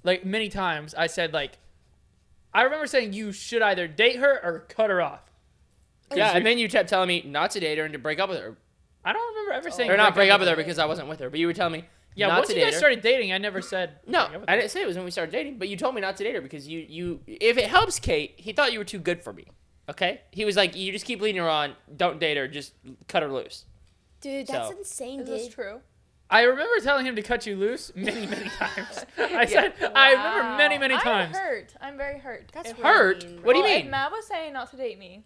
like many times, I said like, I remember saying you should either date her or cut her off. Yeah, and then you kept telling me not to date her and to break up with her. I don't remember ever saying Or not break up with her because I wasn't with her. But you were telling me Yeah, not once to you date guys her. started dating, I never said No, break up with I her. didn't say it was when we started dating, but you told me not to date her because you if it helps Kate, he thought you were too good for me. Okay? He was like, you just keep leading her on, don't date her, just cut her loose. Dude, that's So- insane, Is dude. this true? I remember telling him to cut you loose many, many times. I remember many, many times. I'm hurt. I'm very hurt. That's If- Hurt? mean, What do you well, mean? If Matt was saying not to date me.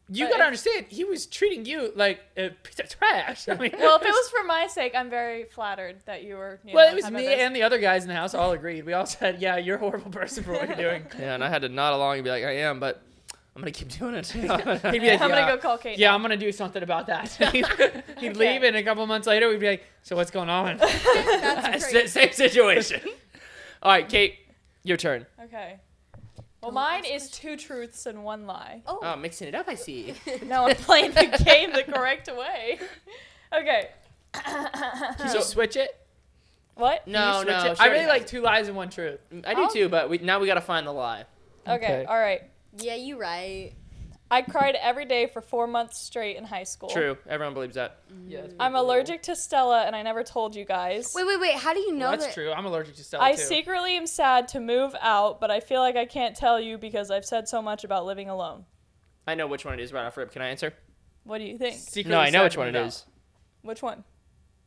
You But gotta if- understand, he was treating you like a piece of trash. I mean, Well, if it was for my sake, I'm very flattered that you were. You well, know, it was having me this. and the other guys in the house all agreed. We all said, "Yeah, you're a horrible person for what you're doing." Yeah, and I had to nod along and be like, I am, but I'm going to keep doing it. He'd be like, I'm "Yeah, gonna go call Kate. yeah, now. I'm gonna do something about that." He'd leave, and a couple months later, we'd be like, "So what's going on?" That's crazy. Same situation. All right, Kate, your turn. Okay. Well, mine is 2 truths and 1 lie. Oh, mixing it up, I see. Now I'm playing the game the correct way. Okay. So switch it. What? No, Switch no. it? she I already really like has 2 lies and 1 truth. it. I do too, but now we got to find the lie. Okay. Okay. All right. Yeah, you right. I cried every day for 4 months straight in high school. True. Everyone believes that. Yeah, I'm allergic to Stella, and I never told you guys. Wait. How do you know that's that? true. I'm allergic to Stella I too. secretly am sad to move out, but I feel like I can't tell you because I've said so much about living alone. I know which one it is right off rip. Can I answer? What do you think? Secretly No, I know sad which to one it move is. Which one?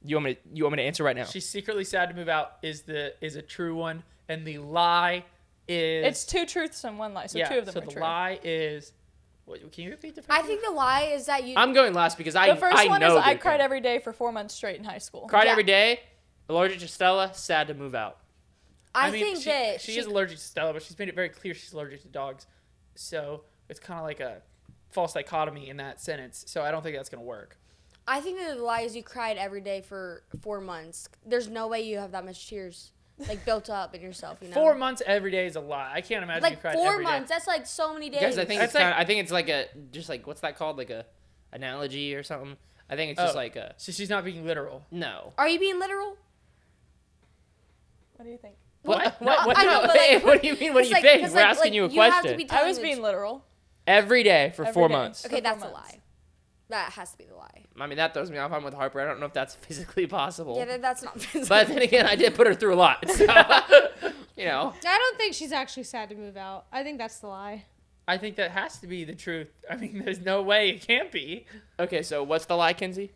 You want me to answer right now? out. She's secretly sad to move out is a true one, and the lie is It's 2 truths and 1 lie, so 2 of them so are the true. lie is. What, can you repeat the first I one? think the lie is that you. I'm going last because I The first I one know is I the cried thing. every day for 4 months straight in high school. Cried Yeah. every day. Allergic to Stella. Sad to move out. I mean, think she, that she is allergic to Stella, but she's made it very clear she's allergic to dogs. So it's kind of like a false dichotomy in that sentence. So I don't think that's gonna work. I think that the lie is you cried every day for 4 months. There's no way you have that much tears like built up in yourself. You know. 4 months every day is a lie. I can't imagine you Like cried 4 every day. months. That's like so many days. Guys, I think That's it's like- kind of, I think it's like a just like what's that called, like a analogy or something. I think it's just Oh. like a So she's not being literal. no. Are you being literal? What do you think? What? What? I know, no, but, like, what do you mean? What do you It's like- think? 'cause, We're like- asking like, you a have to question. be I telling was the being truth. literal. Every day for Every 4 day. months. Okay, For 4 that's a months. lie. That has to be the lie. I mean, that throws me off. I'm with Harper. I don't know if that's physically possible. Yeah, that's not. But then again, I did put her through a lot. So, you know. I don't think she's actually sad to move out. I think that's the lie. I think that has to be the truth. I mean, there's no way it can't be. Okay, so what's the lie, Kenzie?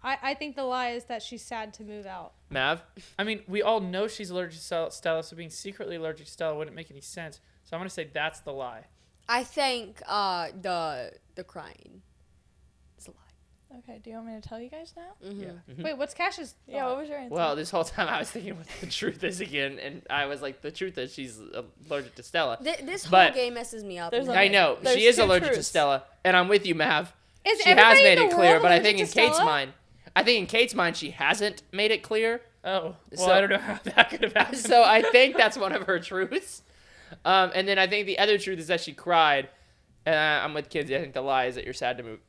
I think the lie is that she's sad to move out. Mav? I mean, we all know she's allergic to Stella, so being secretly allergic to Stella wouldn't make any sense. So I'm gonna say that's the lie. I think the crying is a lie. Okay, do you want me to tell you guys now? Mm-hmm. Yeah. Wait, what's Cash's? Yeah, what was your answer? Well, this whole time I was thinking what the truth is again, and I was like, the truth is she's allergic to Stella. This whole But- game messes me up. There's I know. There's She is 2 allergic to truths. Stella, and I'm with you, Mav. Is She has everybody made in it the clear, world but I allergic think in to Kate's Stella? mind, she hasn't made it clear. Oh, well, So- I don't know how that could have happened. So I think that's one of her truths. And then I think the other truth is that she cried. And I'm with Kenzie. I think the lie is that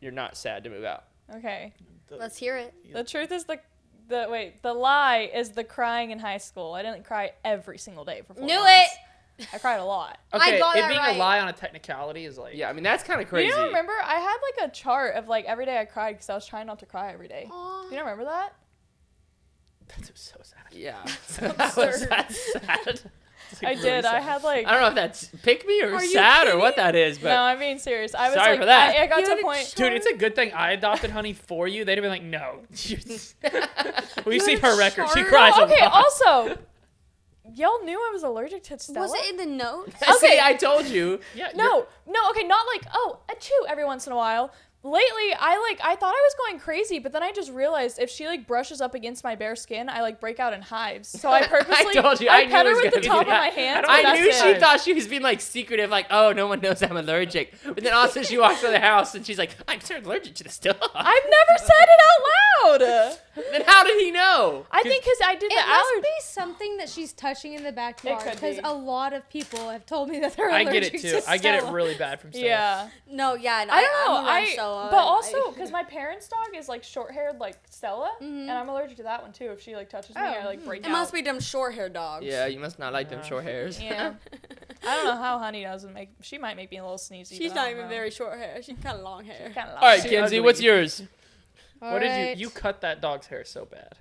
you're not sad to move out. Okay. Let's hear it. The truth is the lie is the crying in high school. I didn't cry every single day for 4 Knew months. I cried a lot. Okay, got it that being right. a lie on a technicality is like Yeah, I mean, that's kind of crazy. You don't remember? I had like a chart of like every day I cried because I was trying not to cry every day. Aw. You don't remember that? that's so sad. Yeah. That was absurd. that's sad. I did. I had like. I don't know if that's pick me or Are you sad or kidding? what that is, but No, I'm being serious. I was Sorry like, for that. I got You to a had a point. Dude, it's a good thing I adopted Honey for you. They'd have been like, no. We've seen her record. She chart? cries a Okay, lot. also, y'all knew I was allergic to Stella. Was it in the notes? see, I told you. Yeah, No, okay, not like, oh, achoo every once in a while. Lately, I thought I was going crazy, but then I just realized if she like brushes up against my bare skin, I like break out in hives. So I purposely I told you. I I knew pet it her was with the gonna top be of my that. hand. but I that's knew it. she thought she was being like secretive, like, oh, no one knows I'm allergic. But then also she walks to the house and she's like, I'm so allergic to this stuff. I've never said it out loud. Then how did he know? I think because I did It the must allergy. be something that she's touching in the backyard could because be. a lot of people have told me that they're I allergic get it too. to I get it Stella. really bad from Stella. Yeah, No, yeah. I don't know. I'm around Stella, but and also because my parents' dog is like short-haired like Stella, and I'm allergic to that one too. If she like touches me, I like break it out. must be them short-haired dogs. Yeah, you must not like them short hairs. Yeah. I don't know how Honey doesn't make. She might make me a little sneezy. She's but I not don't even know. very short hair. She's kind of long hair. Kinda All right, She Kenzie, ugly. what's yours? All What did right. you cut that dog's hair so bad?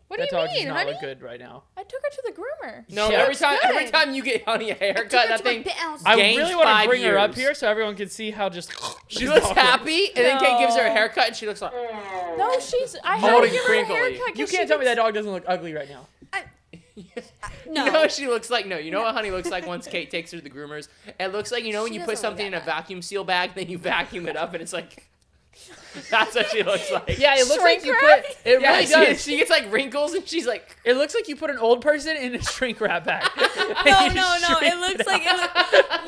What That do you dog mean, does not honey? look good right now. I took her to the groomer. No, Yeah. every Good. time you get Honey a haircut, that thing. I Gained really want 5 to bring her up years. here so everyone can see how just She looks happy, and then Kate gives her a No. haircut, and she looks like. No, she's. I Old had to and give her a crinkly. haircut. You 'cause she can't tell me that gets- dog doesn't look ugly right now. No. You know what she looks like? No, you know what Honey looks like once Kate takes her to the groomers? It looks like, you know, when She you put doesn't look something in that a bad. vacuum seal bag, then you vacuum it up, and it's like. That's what she looks like. Yeah, it looks like Shrink you wrap? put. It Yeah, really she, does. she gets like wrinkles, and she's like. It looks like you put an old person in a shrink wrap bag. No. It looks like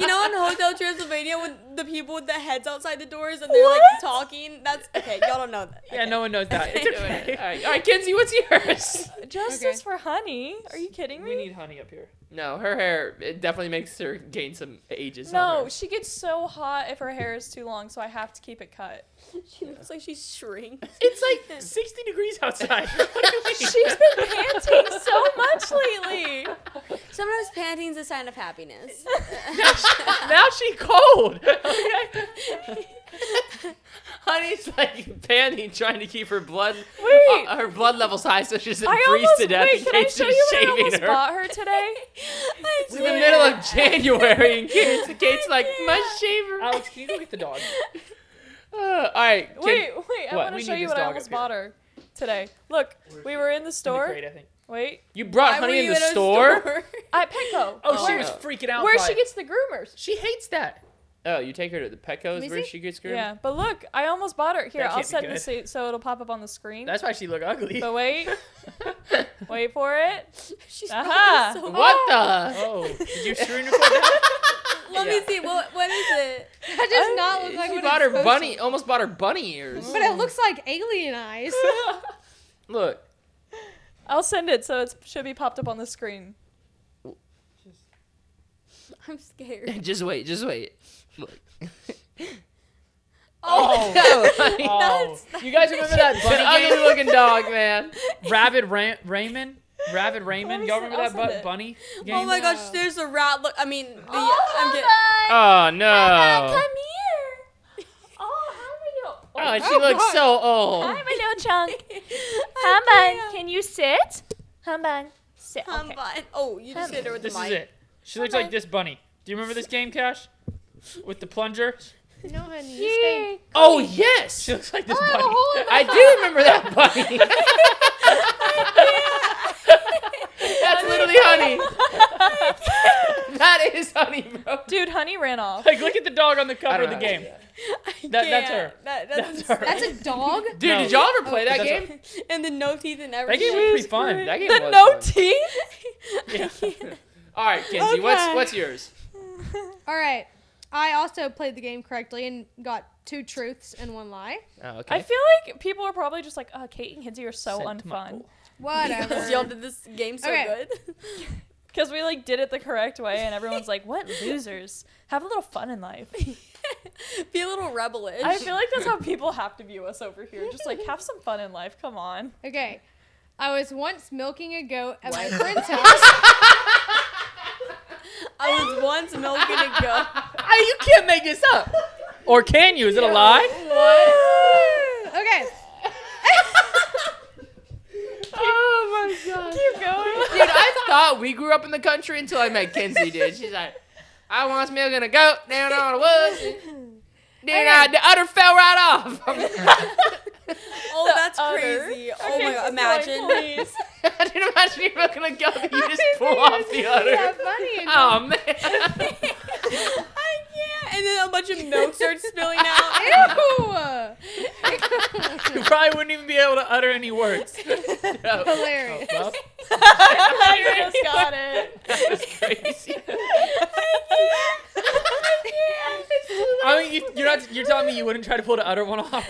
you know in Hotel Transylvania when the people with the heads outside the doors and they're like talking. That's okay. Y'all don't know that. Yeah, Okay. no one knows that. It's okay. All right, Kenzie, what's yours? Justice for Honey. Are you kidding me? We need Honey up here. No, her hair, it definitely makes her gain some ages. on No, her. she gets so hot if her hair is too long, so I have to keep it cut. She looks like she's shrink. It's like 60 degrees outside. What do you mean? She's been panting so much lately. Sometimes panting's a sign of happiness. Now she's cold. Okay. Honey's like panting, trying to keep her blood, Wait. her blood levels high, so she doesn't I freeze almost to death wait. in Can I case show she's you what I shaving almost her. bought her today? It's in the middle of January, and Kate's like, must shave her. Alex, can you go get the dog? All right. Wait. I What? want We to show need you this what I dog almost up here. bought her today. Look, we were in the store. Great, I think. Wait, You brought Why were Honey in you the a store? at Petco. Oh, she Oh. was freaking out. Where by she it. gets the groomers. She hates that. Oh, you take her to the Petco's Let me where see. she gets groomed? Yeah, but look, I almost bought her. Here, That I'll can't be send good. this so it'll pop up on the screen. That's why she look ugly. But wait, wait for it. She's Aha. probably so What the? Oh, did you screen record that? Let me see. What is it? That does not look like She what bought it's her supposed bunny, to. almost bought her bunny ears. But it looks like alien eyes. Look. I'll send it so it should be popped up on the screen. I'm scared. Just wait. Look. Oh, Honey. oh. You guys remember that It's an bunny ugly game? looking dog, man. Rabid Raymond? Rabid Raymond? me Y'all see- remember I'll that send it. bunny game? Oh my gosh, there's a rat. Look, I mean, I'm getting. Oh no. Come here. Oh, hi, my Oh, she looks so old. Hi, my little chunk. Humban, can you sit? Humban, sit. I'm Okay. fine. Oh, you just hit her with the This mic. is it. She looks like this bunny. Do you remember this game, Cash? With the plunger? No, honey. You stay. Yay. Oh yes. She looks like this I have a bunny. hole in my I do remember that bunny. That's literally Honey. That is Honey, bro. Dude, Honey ran off. Like, look at the dog on the I cover of don't the know. game. I That's can't. her. That's her. That's a dog? Dude, No. did y'all ever play that That's game? and the no teeth and That everything. game was pretty fun. That game The was no fun. teeth? Yeah. All right, Kenzie, Okay. what's yours? All right. I also played the game correctly and got 2 truths and 1 lie. Oh, okay. I feel like people are probably just like, oh, Kate and Kinsey are so Sent to my unfun. pool. Because Whatever. y'all did this game so Okay. good. Because we like did it the correct way and everyone's like, what losers? Have a little fun in life. Be a little rebellish. I feel like that's how people have to view us over here. Just like, have some fun in life. Come on. Okay. I was once milking a goat at my friend's house. I was once milking a goat. Hey, you can't make this up. Or can you? Is it a lie? Okay. Oh my god. Keep going. Dude, I thought we grew up in the country until I met Kenzie, dude. She's like, I once milking a goat down on the woods. Then the udder fell right off. Oh, that's udder. crazy. Oh Okay, my god, imagine. please. I didn't imagine you milking a goat and you just pull off the udder. Yeah, funny. Oh, man. I can't. And then a bunch of milk starts spilling out. Ew. You probably wouldn't even be able to utter any words. Hilarious. Well, I just got it. That was crazy. I mean, you're telling me you wouldn't try to pull the utter one off?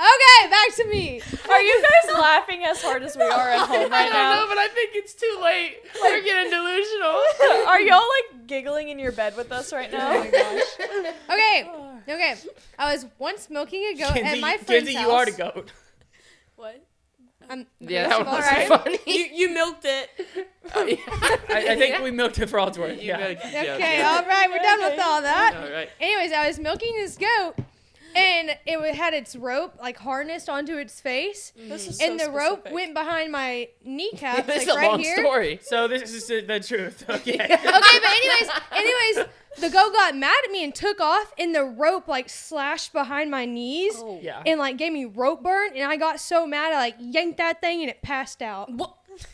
Okay, back to me. Are you guys laughing as hard as we are at home I right don't know, now? but I think it's too late. We're getting delusional. Are y'all like giggling in your bed with us right now? Okay. I was once milking a goat at my friend's Kenzie, house. you are the goat. What? Yeah, first that of all, was right. funny. You milked it. Oh, yeah. I think we milked it for all it's worth. Yeah. Okay, all right, we're done with all that. All right. Anyways, I was milking this goat, and it had its rope like harnessed onto its face, This is and so the rope specific. went behind my kneecaps, This is like a right long here. story. So this is the truth. Okay. Okay, but anyways, the goat got mad at me and took off, and the rope like slashed behind my knees. Oh. Yeah. And like gave me rope burn, and I got so mad I like yanked that thing and it passed out.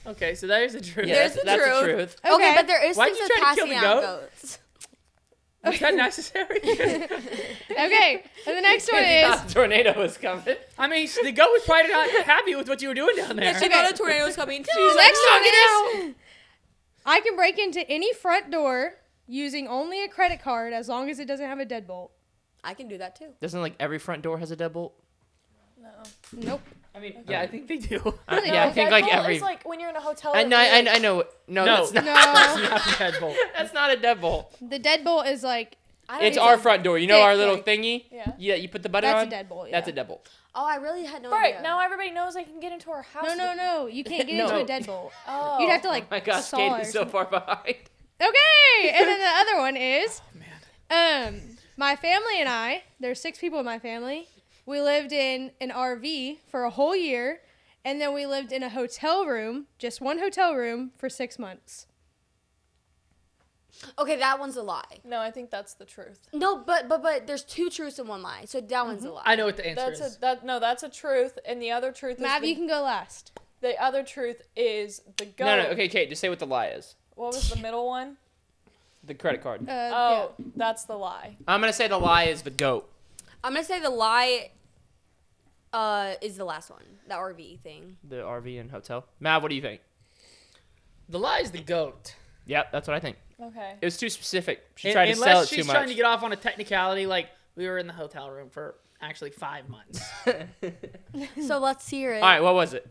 Okay, so that is the truth. Yeah, There's that's the the truth. truth. Okay, but there is Why'd things you with try to kill passing the out goat? goats. Is that necessary? Okay, and the next one Kenzie is thought the tornado was coming. I mean, the goat was probably not happy with what you were doing down there. Yeah, she got a tornado's coming. the next one is I can break into any front door using only a credit card as long as it doesn't have a deadbolt. I can do that too. Doesn't like every front door has a deadbolt? No. Nope. I mean, yeah, I think they do. Yeah, I think like Deadbolt every. is like when you're in a hotel. I room know, and I know. No, No. that's not. No, Not the deadbolt. That's not a deadbolt. the deadbolt is like It's our front door. You know our thick, little like- thingy? Yeah. Yeah, you put the button that's on. a deadbolt. Yeah. That's a deadbolt. Oh, I really had no Right, idea. now everybody knows they can get into our house. No. You can't get No. into a deadbolt. Oh. You'd have to like Oh my gosh, saw Katie's or so something. far behind. Okay, and then the other one is Oh, man. my family and I. There's 6 people in my family. We lived in an RV for a whole year, and then we lived in a hotel room, just one hotel room, for 6 months. Okay, that one's a lie. No, I think that's the truth. No, but there's 2 truths and 1 lie. So that one's a lie. I know what the answer is. That's a truth, and the other truth Mav, is you can go last. the other truth is the goat. No, okay, Kate, just say what the lie is. What was the middle one? The credit card. Oh, that's the lie. I'm gonna say the lie is the goat. I'm gonna say the lie is the last one. The RV thing. The RV and hotel. Mav, what do you think? The lie is the goat. Yep, that's what I think. Okay. It was too specific. She tried to sell it Unless too she's much. trying to get off on a technicality, like we were in the hotel room for actually 5 months. So let's hear it. All right, what was it?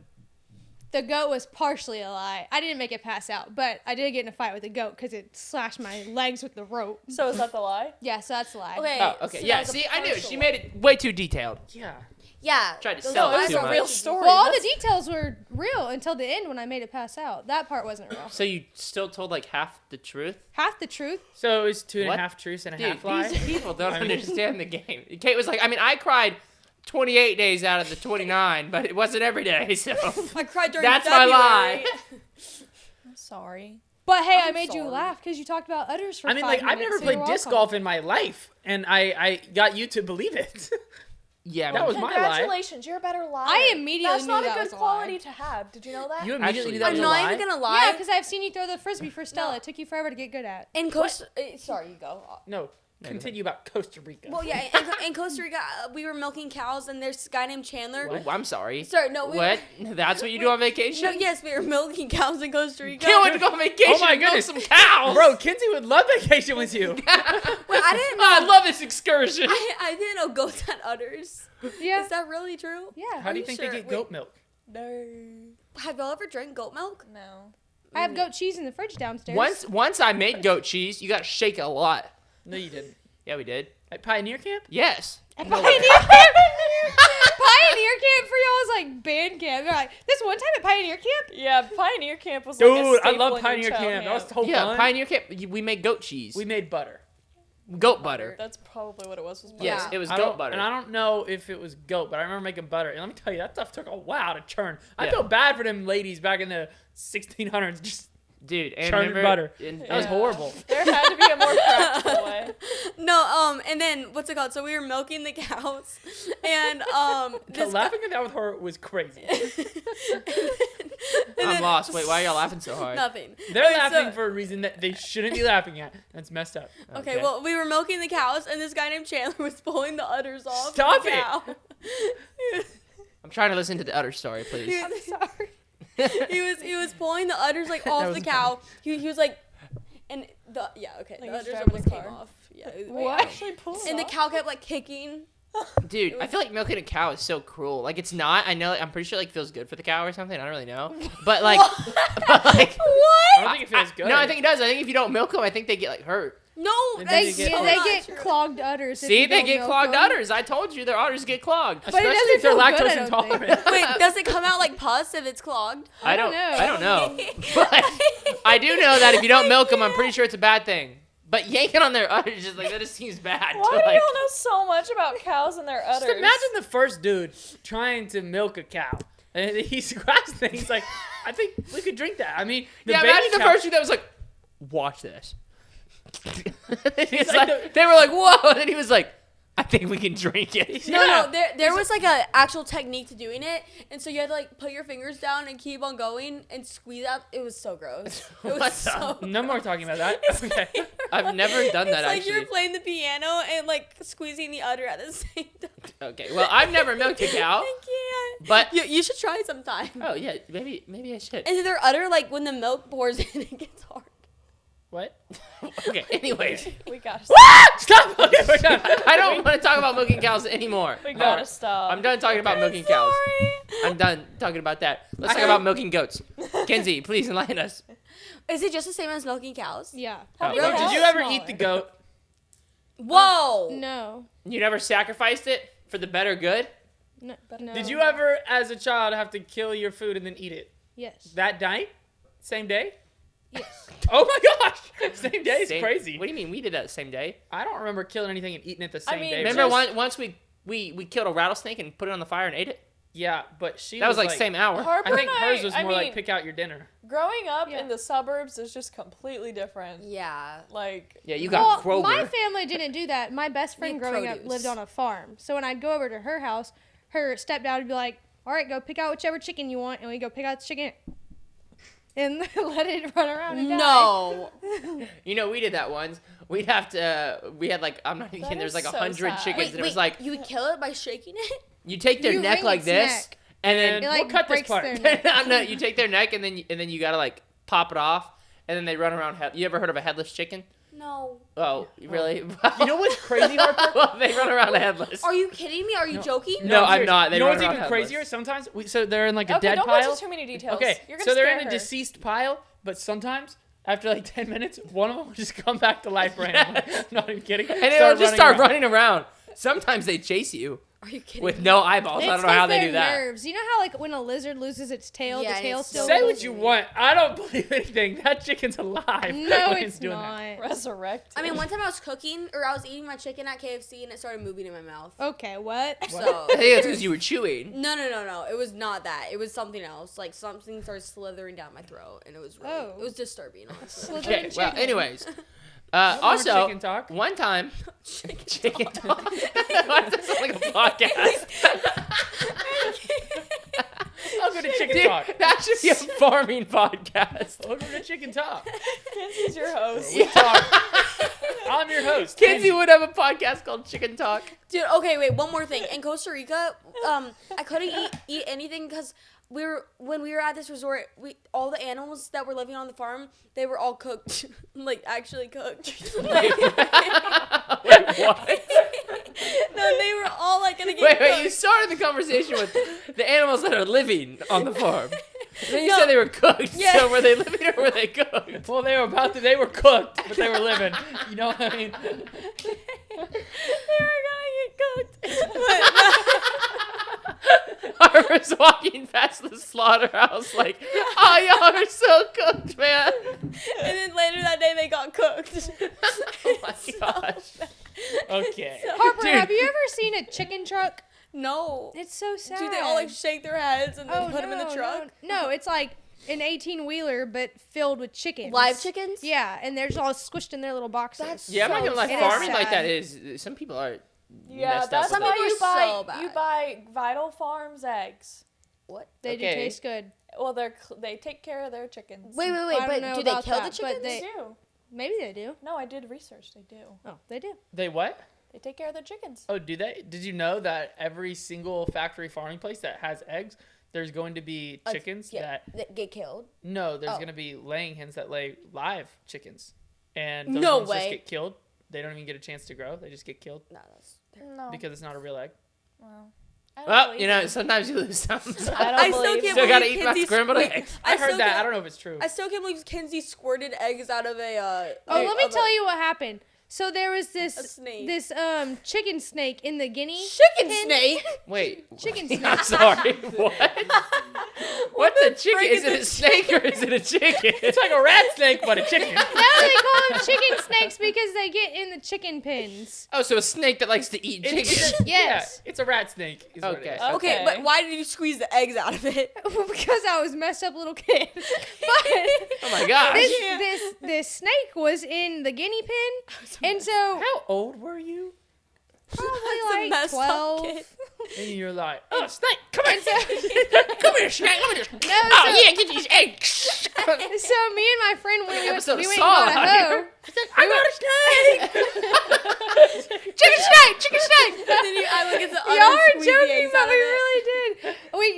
The goat was partially a lie. I didn't make it pass out, but I did get in a fight with the goat because it slashed my legs with the rope. So is that the lie? Yeah, so that's a lie. Okay. Oh, okay. so Yeah, that was a see, I knew. partial She one. made it way too detailed. Yeah. Yeah. Tried to those sell are it too also much. Real story. Well, all the That's- details were real until the end when I made it pass out. That part wasn't real. So you still told like half the truth? Half the truth. So it was 2.5 What? truths and a Dude, half lie. these people don't understand the game. Kate was like, I mean, I cried 28 days out of the 29, but it wasn't every day, so. I cried during That's my February. lie. I'm sorry. But hey, I I'm made you sorry. laugh because you talked about udders for I mean, 5 like, I've minutes, never so played you're disc welcome. golf in my life, and I got you to believe it. Yeah, That was my lie. Congratulations, you're a better liar. I immediately That's knew not that a was good a quality lie. to have. Did you know that? You immediately Actually, knew that I'm was a not lie. even gonna Yeah, lie. because I've seen you throw the frisbee for Stella. It took you forever to get good at. In Costa, sorry, you go. No, continue about Costa Rica. Well, yeah, in Costa Rica, we were milking cows, and there's this guy named Chandler. Oh, I'm sorry. Sorry, no, we What? That's what you do on vacation? No, yes, we were milking cows in Costa Rica. You went to go on vacation Oh my and milk goodness. some cows. Bro, Kinsey would love vacation with you. Wait, I didn't know. I love this excursion. I didn't know goats had udders. Yeah. Is that really true? Yeah. How do you you think sure? they get Wait. goat milk? No. Have y'all ever drank goat milk? No. I have goat cheese in the fridge downstairs. Once I made goat cheese, you got to shake it a lot. No, you didn't. Yeah, we did. At Pioneer Camp? Yes. At Pioneer Camp. Pioneer Camp for y'all is like band camp. They're like, this one time at Pioneer Camp. Yeah, Pioneer Camp was like a Dude, I staple love in your Pioneer Camp. That was childhood. so Yeah, fun. Pioneer Camp. We made goat cheese. We made butter. Goat butter. That's probably what it was. Butter. Yes, Yeah. it was I goat don't- butter. And I don't know if it was goat, but I remember making butter. And let me tell you, that stuff took a while to churn. I Yeah. feel bad for them ladies back in the 1600s. Just Dude, and churning remember, butter. That was Yeah. horrible. There had to be a more practical way. No, and then what's it called? So we were milking the cows, and this Laughing at that with her was crazy. I'm lost. Wait, why are y'all laughing so hard? nothing. They're Okay, laughing so- for a reason that they shouldn't be laughing at. That's messed up. Okay, well, we were milking the cows, and this guy named Chandler was pulling the udders off. Stop the it! cow. I'm trying to listen to the other story, please. I'm sorry. he was pulling the udders like off was the cow. He was like, and the Like the he was udders driving almost a came car. off. Yeah. What? Actually, pull it And the off. cow kept like kicking. Dude, I feel like milking a cow is so cruel. Like, it's not. I know. I'm pretty sure like feels good for the cow or something. I don't really know. But like, but, like, I don't think it feels good. no, I think it does. I think if you don't milk them, I think they get like hurt. No, They that's get- so They not get true. clogged udders. if See, you they don't get milk clogged them. udders. I told you their udders get clogged. But it Especially doesn't if they're feel good, lactose I don't think. intolerant. Wait, does it come out like pus if it's clogged? I don't know. I don't know. But I do know that if you don't milk them, I'm pretty sure it's a bad thing. But yanking on their udders just like that just seems bad. Why to, do like, y'all know so much about cows and their udders? Just imagine the first dude trying to milk a cow. And he grabs things. He's like, I think we could drink that. I mean, the yeah, baby imagine the cow- first dude that was like, watch this. It's like like, they were like, whoa, and then he was like, I think we can drink it. No, Yeah. no, there was like a actual technique to doing it, and so you had to like put your fingers down and keep on going and squeeze out. It was so gross. It was What so. No more talking about that. Okay. I've never done that It's like actually. you're playing the piano and like squeezing the udder at the same time. Okay, well, I've never milked a cow, I can't. but You should try it sometime. oh yeah, maybe I should. And their udder, like when the milk pours in, it gets hard. What? Okay, anyways, We gotta Stop! Okay, we're done. I don't want to talk about milking cows anymore. We gotta stop. I'm done talking about milking cows. I'm done talking about that. Let's talk about milking goats. Kenzie, please enlighten us. Is it just the same as milking cows? Yeah. Oh, do you Bro, know did you it's ever smaller? eat the goat? Whoa! No. You never sacrificed it for the better good? No. no. Did you ever, as a child, have to kill your food and then eat it? Yes. That night? Same day? Yes. Oh my gosh! Same day is Same- crazy. What do you mean? We did that the same day. I don't remember killing anything and eating it the same mean, day. Remember Just- once we killed a rattlesnake and put it on the fire and ate it? Yeah, but she That was like same hour. Harper I think and hers was I more mean, like pick out your dinner. growing up Yeah. in the suburbs is just completely different. Yeah. Like, Yeah, you got Well, Kroger. my family didn't do that. My best friend Need growing up produce. lived on a farm. So when I'd go over to her house, her stepdad would be like, "All right, go pick out whichever chicken you want," and we go pick out the chicken and let it run around and die. No. You know, we did that once. We'd have to. We had like I'm not even That kidding. There's is like so 100 sad. chickens, and it was like you would kill it by shaking it? you take their You neck wring like its this, neck. and then It We'll like cut this breaks part. their neck. no, you take their neck, and then you gotta like pop it off, and then they run around. You ever heard of a headless chicken? No. Oh, really? You know what's crazy, Harper? Well, they run around headless. Are you kidding me? Are you joking? No, I'm serious. not. They you know run what's around even headless. crazier? Sometimes, so they're in like a okay, dead don't pile. go into too many details. Okay, You're gonna so they're scare in a her. deceased pile, but sometimes after like 10 minutes, one of them will just come back to life randomly. Not even kidding. And it'll just start running around. Sometimes they chase you Are you kidding with me? no eyeballs. I don't know how they do that. Nerves. You know how like when a lizard loses its tail, Yeah, the and tail it's still. Say so- what you want. I don't believe anything. That chicken's alive. No, when it's doing that. not. Resurrected. I mean, one time I was cooking, or I was eating my chicken at KFC, and it started moving in my mouth. Okay, what? So. I think it's because you were chewing. No. It was not that. It was something else. Like something started slithering down my throat, and it was really, Oh. it was disturbing. Honestly. Slithering Okay. Well, chicken. anyways. more Also, chicken talk. one time, chicken talk. Why does that sound like a podcast? Welcome to Chicken Dude, Talk. that should be a farming podcast. Welcome to Chicken Talk. Kenzie's your host. We talk. I'm your host. Kenzie would have a podcast called Chicken Talk. Dude, okay, wait, one more thing. In Costa Rica, I couldn't eat anything because when we were at this resort, all the animals that were living on the farm, they were all cooked, like actually cooked. Like, Wait, what? no, they were all like gonna get Wait, cooked. you started the conversation with the animals that are living on the farm. And then you No. said they were cooked. Yeah. So were they living or were they cooked? Well, they were cooked, but they were living. You know what I mean? They were gonna get cooked. Harper's walking past the slaughterhouse like, oh, y'all are so cooked, man. And then later that day, they got cooked. Oh my gosh. Harper, Dude. have you ever seen a chicken truck? No. It's so sad. Do they all like shake their heads and then Oh, put them in the no, truck? No, it's like an 18-wheeler, but filled with chickens. Live chickens? Yeah, and they're just all squished in their little boxes. That's Yeah, I'm not gonna lie. It is Farming like sad. that is. Some people are. Yeah, messed up that's with why it. you Some buy people are so you bad. buy Vital Farms eggs. What? They do Okay. taste good. Well, they take care of their chickens. Wait, I don't but know do they about kill that, the but chickens? They they- do. Maybe they do. No, I did research. They do. Oh, they do. They what? They take care of their chickens. Oh, do they? Did you know that every single factory farming place that has eggs, there's going to be chickens that get killed. No, there's Oh. going to be laying hens that lay live chickens. And those No ones way. just get killed. They don't even get a chance to grow. They just get killed No, that's. No. because it's not a real egg. Well, I don't Well, believe you know, it. sometimes you lose some. I don't I still believe can't it. Still gotta believe eat my Kinsey scrambled squeaked- eggs. I heard still that. can't- I don't know if it's true. I still can't believe Kinsey squirted eggs out of a. Oh, let me tell you what happened. So there was A snake. this chicken snake in the guinea Chicken pen. snake. Wait. Chicken I'm snake. sorry. What? What's a chicken? frick Is is it a snake or is it a chicken? It's like a rat snake, but a chicken. Now they call them chicken snakes because they get in the chicken pens. Oh, so a snake that likes to eat chicken. Yes. Yeah, it's a rat snake. Is what it Okay. is. Okay, Okay. but why did you squeeze the eggs out of it? Because I was messed up little kid. But Oh my gosh. this snake was in the guinea pen, and so How old were you? That's a probably like messed up 12. kid. And you're like, oh, snake, come here. Come here, snake. Let me just. No, Oh so, yeah, get these eggs. so me and my friend when we went, Episode we of went Saw and got a out hoe. here. I got a snake. Chicken snake. Chicken snake. Then I look at the Y'all oven, are squeeze the joking, eggs but out we of it. really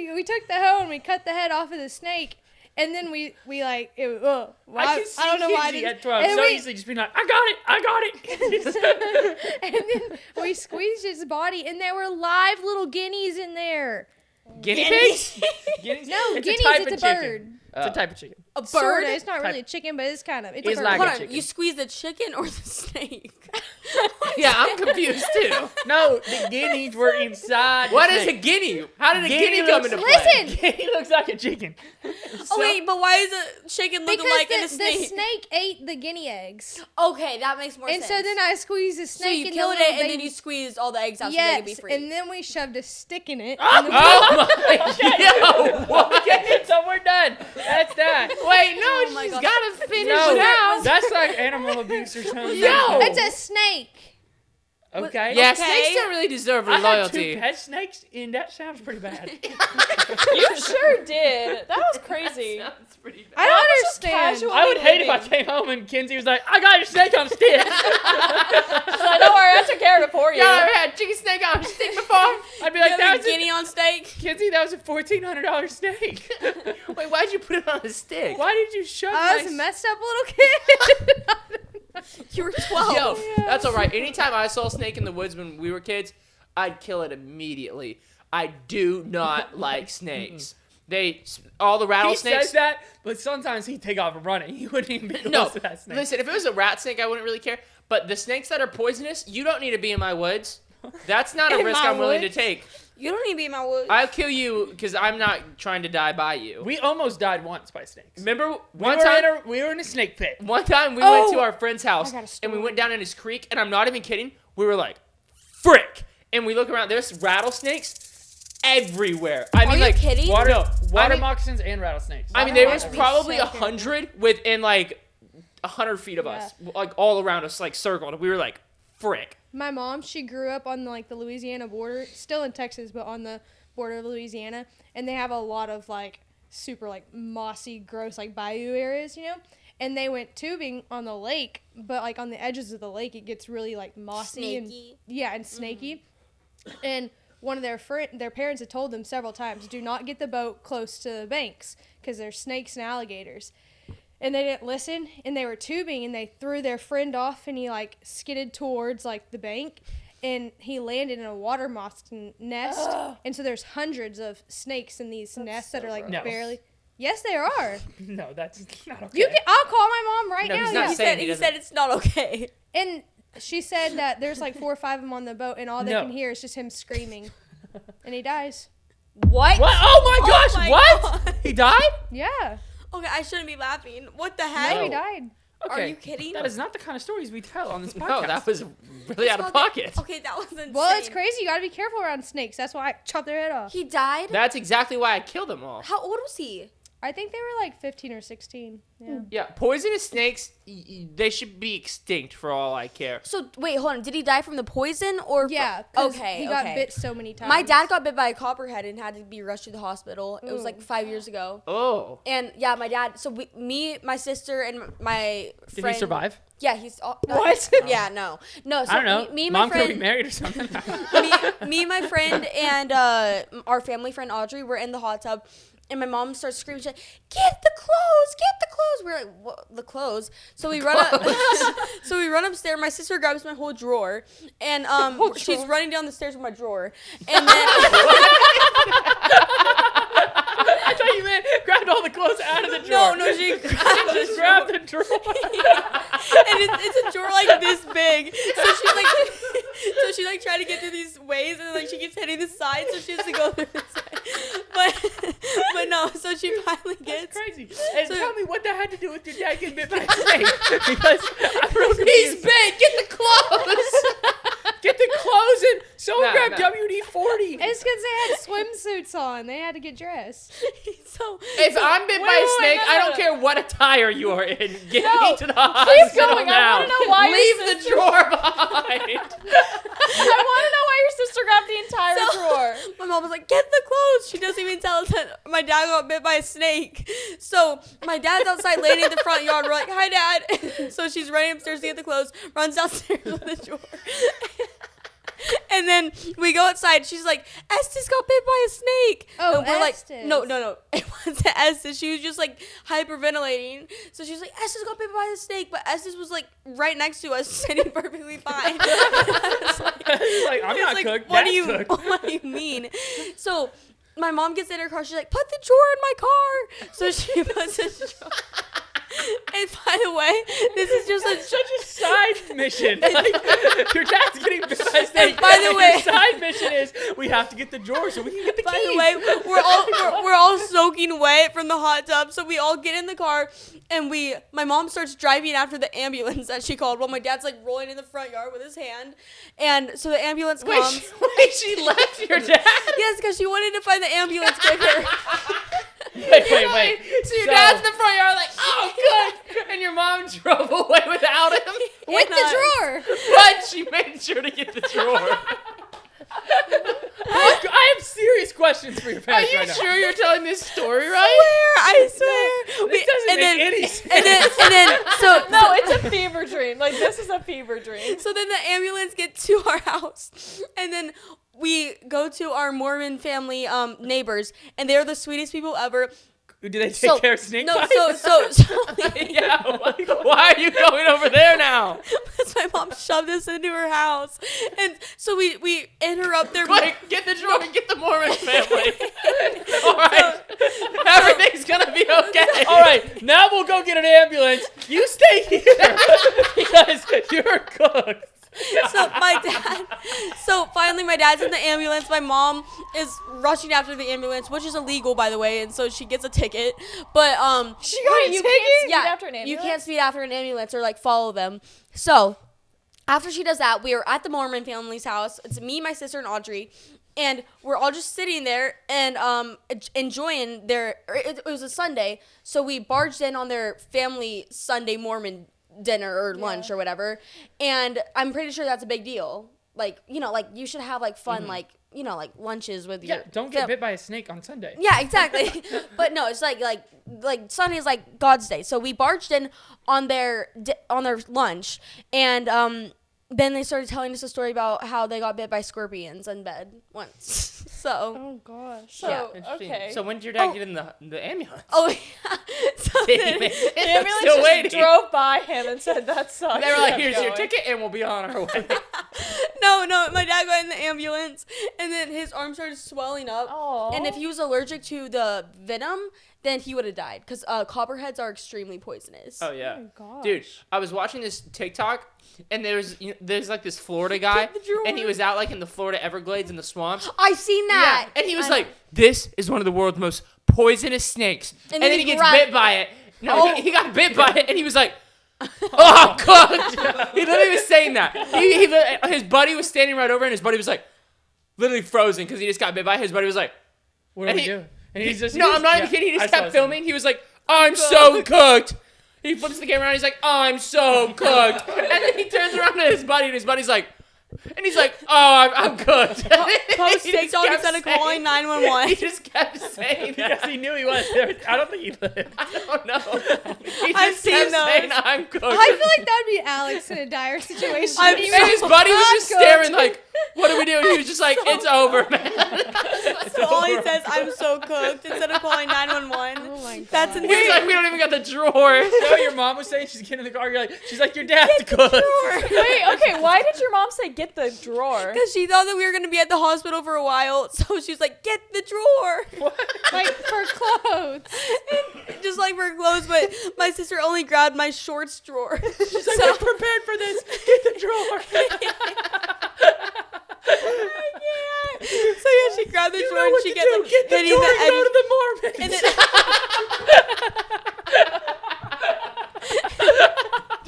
did. We took the hoe and we cut the head off of the snake, and then we like it. Well, I can see I don't know why. I Kinsey didn't- at 12 and so we- easily just being like, I got it. and then we squeezed his body, and there were live little guineas in there. Guinea pigs. Guineas? No, It's guineas. type It's a of chicken. bird. It's a type of chicken. A bird? Sorta. It's not really Type- a chicken, but it's kind of. It's It's a bird. like Hold a on, chicken. you squeeze the chicken or the snake? Yeah, I'm confused too. No, the guineas were inside. What the is a snake. guinea? How did a Guinea guinea come looks- into play? Listen! Guinea looks like a chicken. Oh wait, but why is a chicken looking Because like a the snake? snake ate the guinea eggs, Okay, that makes more and sense. so then I squeezed the so snake. you and killed the it little and then baby- you squeezed all the eggs out so they could be Yes, free. and then we shoved a stick in it. Oh my! Yo, what? Okay, so we're done. That's that. Wait, no, Oh my she's gosh. gotta finish No, now. that's like animal abuse or something. Yo. It's a snake. Okay. Yeah, Okay. snakes don't really deserve I our had loyalty. 2 pet snakes, and that sounds pretty bad. You sure did. That was crazy. Sounds pretty bad. I don't just understand. casual- I would hate if I living. came home and Kinsey was like, I got your snake on a stick. She's like, don't worry, I took care of it for you. Y'all ever had chicken snake on a stick before? I'd be like, You that have was a guinea on steak? Kinsey, that was a $1,400 snake. Wait, why'd you put it on a stick? Why did you shove I was my a messed up little kid. You were 12. Yo, that's all right. Anytime I saw a snake in the woods when we were kids, I'd kill it immediately. I do not like snakes. All the He rattlesnakes. says that, but sometimes he'd take off and running. He wouldn't even be close No, to that snake. listen. If it was a rat snake, I wouldn't really care. But the snakes that are poisonous, you don't need to be in my woods. That's not a In risk my I'm willing to woods? take. You don't need to be in my woods. I'll kill you because I'm not trying to die by you. We almost died once by snakes. Remember We one were time? we were in a snake pit. One time we Oh, went to our friend's house I got a and we story. went down in his creek, and I'm not even kidding. We were like, frick. And we look around, there's rattlesnakes everywhere. I mean, you like, kidding? Water, No, water I mean- moccasins and rattlesnakes. I mean, there Water was moccasins. probably So careful. 100 within like 100 feet of us, like all around us, like circled. And we were like, frick. My mom, she grew up on like the Louisiana border, still in Texas, but on the border of Louisiana, and they have a lot of like super like mossy, gross like bayou areas, you know. And they went tubing on the lake, but like on the edges of the lake, it gets really like mossy Snaky. and snaky. And one of their parents had told them several times, do not get the boat close to the banks because there's snakes and alligators. And they didn't listen, and they were tubing, and they threw their friend off, and he like skidded towards like the bank, and he landed in a water moccasin nest. And so there's hundreds of snakes in these nests that are like No. barely. Yes, there are. No, that's not okay. You can. I'll call my mom right No, now. he's not yeah. He saying said, he he doesn't- said it's not okay. And she said that there's like 4 or 5 of them on the boat, and all they No. can hear is just him screaming, and he dies. What? What? Oh my gosh, my what? God. He died? Yeah. Okay, I shouldn't be laughing. What the No, heck? he died. Okay. Are you kidding? That is not the kind of stories we tell on this podcast. No, that was really out of pocket. Okay, that was insane. Well, it's crazy. You gotta be careful around snakes. That's why I chopped their head off. He died? That's exactly why I killed them all. How old was he? I think they were like 15 or 16. Yeah. Yeah, poisonous snakes, they should be extinct for all I care. So, wait, hold on. Did he die from the poison or? Yeah. 'Cause Okay, He got okay. bit so many times. My dad got bit by a copperhead and had to be rushed to the hospital. It was like 5 years ago. Oh. And yeah, my dad. So me, my sister, and my Did friend. he survive? Yeah, he's. What? Yeah, no. So I don't know. Me and my Mom could be friend. married or something. me, my friend, and our family friend Audrey were in the hot tub. And my mom starts screaming, she's like, get the clothes, get the clothes. We're like, what? The clothes? So we run up. So we run upstairs. My sister grabs my whole drawer, and she's running down the stairs with my drawer, and then I thought you meant grabbed all the clothes out of the drawer. no, she Just grabbed the drawer. and it's a drawer like this big. So she's like, so she like trying to get through these ways, and like she keeps hitting the side, so she has to go through the side. But no, so she finally gets. That's crazy. And So- tell me what that had to do with your dad getting bit by a snake. Because I'm real confused. He's big! Get the clothes! Get the clothes and someone No, grab no. WD-40. It's because they had swimsuits on. They had to get dressed. So If I'm bit by a wait, snake, no, I no, don't no. care what attire you are in. Get No, me to the hospital keep going. now. I want to know why Leave your the sister... drawer behind. I want to know why your sister grabbed the entire drawer. my mom was like, get the clothes. She doesn't even tell us that my dad got bit by a snake. So my dad's outside laying in the front yard. We're like, hi, Dad. So she's running upstairs to get the clothes, runs downstairs with the drawer. And then we go outside. She's like, Estes got bit by a snake. Oh, and we're Estes. like, no. It wasn't Estes. She was just like hyperventilating. So she was like, Estes got bit by a snake. But Estes was like right next to us, sitting perfectly fine. It's like, I'm not cooked. What Dad's do you cooked. What do you mean? So my mom gets in her car. She's like, put the drawer in my car. So she puts the drawer. And by the way, this is just Such a side mission. Like, your dad's getting bit by a snake. by the and way- your side mission is we have to get the drawer so we can get the By keys. the way, we're all soaking wet from the hot tub, so we all get in the car, and my mom starts driving after the ambulance that she called while my dad's like rolling in the front yard with his hand, and so the ambulance comes. Wait, she left your dad? Yes, because she wanted to find the ambulance quicker. Wait. So your dad's in the front yard like, oh, good. And your mom drove away without him? With the us. drawer. But she made sure to get the drawer. I have serious questions for your Are parents you right now. sure you're telling this story right? I swear. This doesn't make any sense. And then, so No, it's a fever dream. Like, this is a fever dream. So then the ambulance gets to our house, and then we go to our Mormon family neighbors, and they're the sweetest people ever. Do they take So- care of snake No, bites? so Yeah, why are you going over there now? because my mom shoved us into her house, and so we interrupt their. Quick, get the drawer and get the Mormon family. All right, everything's gonna be okay. All right, now we'll go get an ambulance. You stay here because you're cooked. So finally my dad's in the ambulance. My mom is rushing after the ambulance, which is illegal, by the way, and so she gets a ticket. But She got a you ticket? can't Speed after an you ambulance? can't speed after an ambulance or like follow them. So after she does that, we are at the Mormon family's house. It's me, my sister, and Audrey. And we're all just sitting there and enjoying it was a Sunday, so we barged in on their family Sunday Mormon dinner or lunch or whatever. And I'm pretty sure that's a big deal. Like, like you should have like fun, like, like lunches with Yeah, your don't get bit by a snake on Sunday. Yeah, exactly. But no, it's like Sunday is like God's day. So we barged in on their lunch, and then they started telling us a story about how they got bit by scorpions in bed once. So, Oh gosh. So, Interesting. okay. So when did your dad get in the ambulance? oh yeah. So Did he then- make it? The I'm ambulance still just waiting. drove by him and said, that sucks. They were like, Kept here's your going. ticket and we'll be on our way. no, my dad got in the ambulance, and then his arm started swelling up. Aw. And if he was allergic to the venom, then he would have died, because copperheads are extremely poisonous. Oh yeah. Oh my gosh. Dude, I was watching this TikTok and there's like this Florida guy the drawer. and he was out like in the Florida Everglades in the swamps. I've seen that. And he was I like, this is one of the world's most poisonous snakes. And then he gets grabbed- bit by it. No, Oh. he got bit by it and he was like, Oh, I'm cooked. He literally was saying that. His buddy was standing right over, and his buddy was like, literally frozen because he just got bit by. His buddy was like, What are we doing? And he's just no, I'm not even kidding. He just kept filming. He was like, I'm so cooked. He flips the camera around. He's like, I'm so cooked. And then he turns around to his buddy, and his buddy's like, and he's like, oh, I'm cooked. Post He just TikTok kept instead of saying- calling 911. He just kept saying Because that. he knew he was there. I don't think he lived. I don't know. He I've just seen kept those. saying, I'm cooked. I feel like that would be Alex in a dire situation. I'm He so- And his buddy was just cooked. staring like, what are we doing? He was just like, it's over, man. So all he says, I'm so cooked, instead of calling 911. Oh my god. That's He was like, we don't even got the drawer. You know what your mom was saying? She's getting in the car. You're like, she's like, your dad's cooked. Wait, okay, why did your mom say get the drawer? Because she thought that we were going to be at the hospital for a while, so she was like, get the drawer. Like for clothes. Just like for clothes, but my sister only grabbed my shorts drawer. She's like, we're prepared for this. Get the drawer. So yeah, she grabbed the drawer and she gets like Get the hitting drawer the and edge. go to the Mormons. And then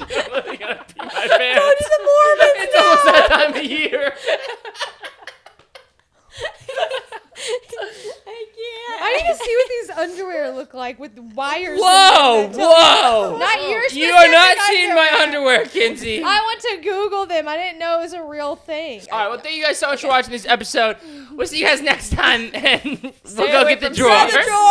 I'm literally gonna pee my go pants. to the Mormons. It's almost that time of year. I can't. I need to see what these underwear look like with wires. Whoa, in them. whoa. Not your You are not specific seeing my underwear, Kinsey. I went to Google them. I didn't know it was a real thing. All right, well, thank you guys so much for watching this episode. We'll see you guys next time, and we'll Stay go away get the from drawer. Grab the drawer.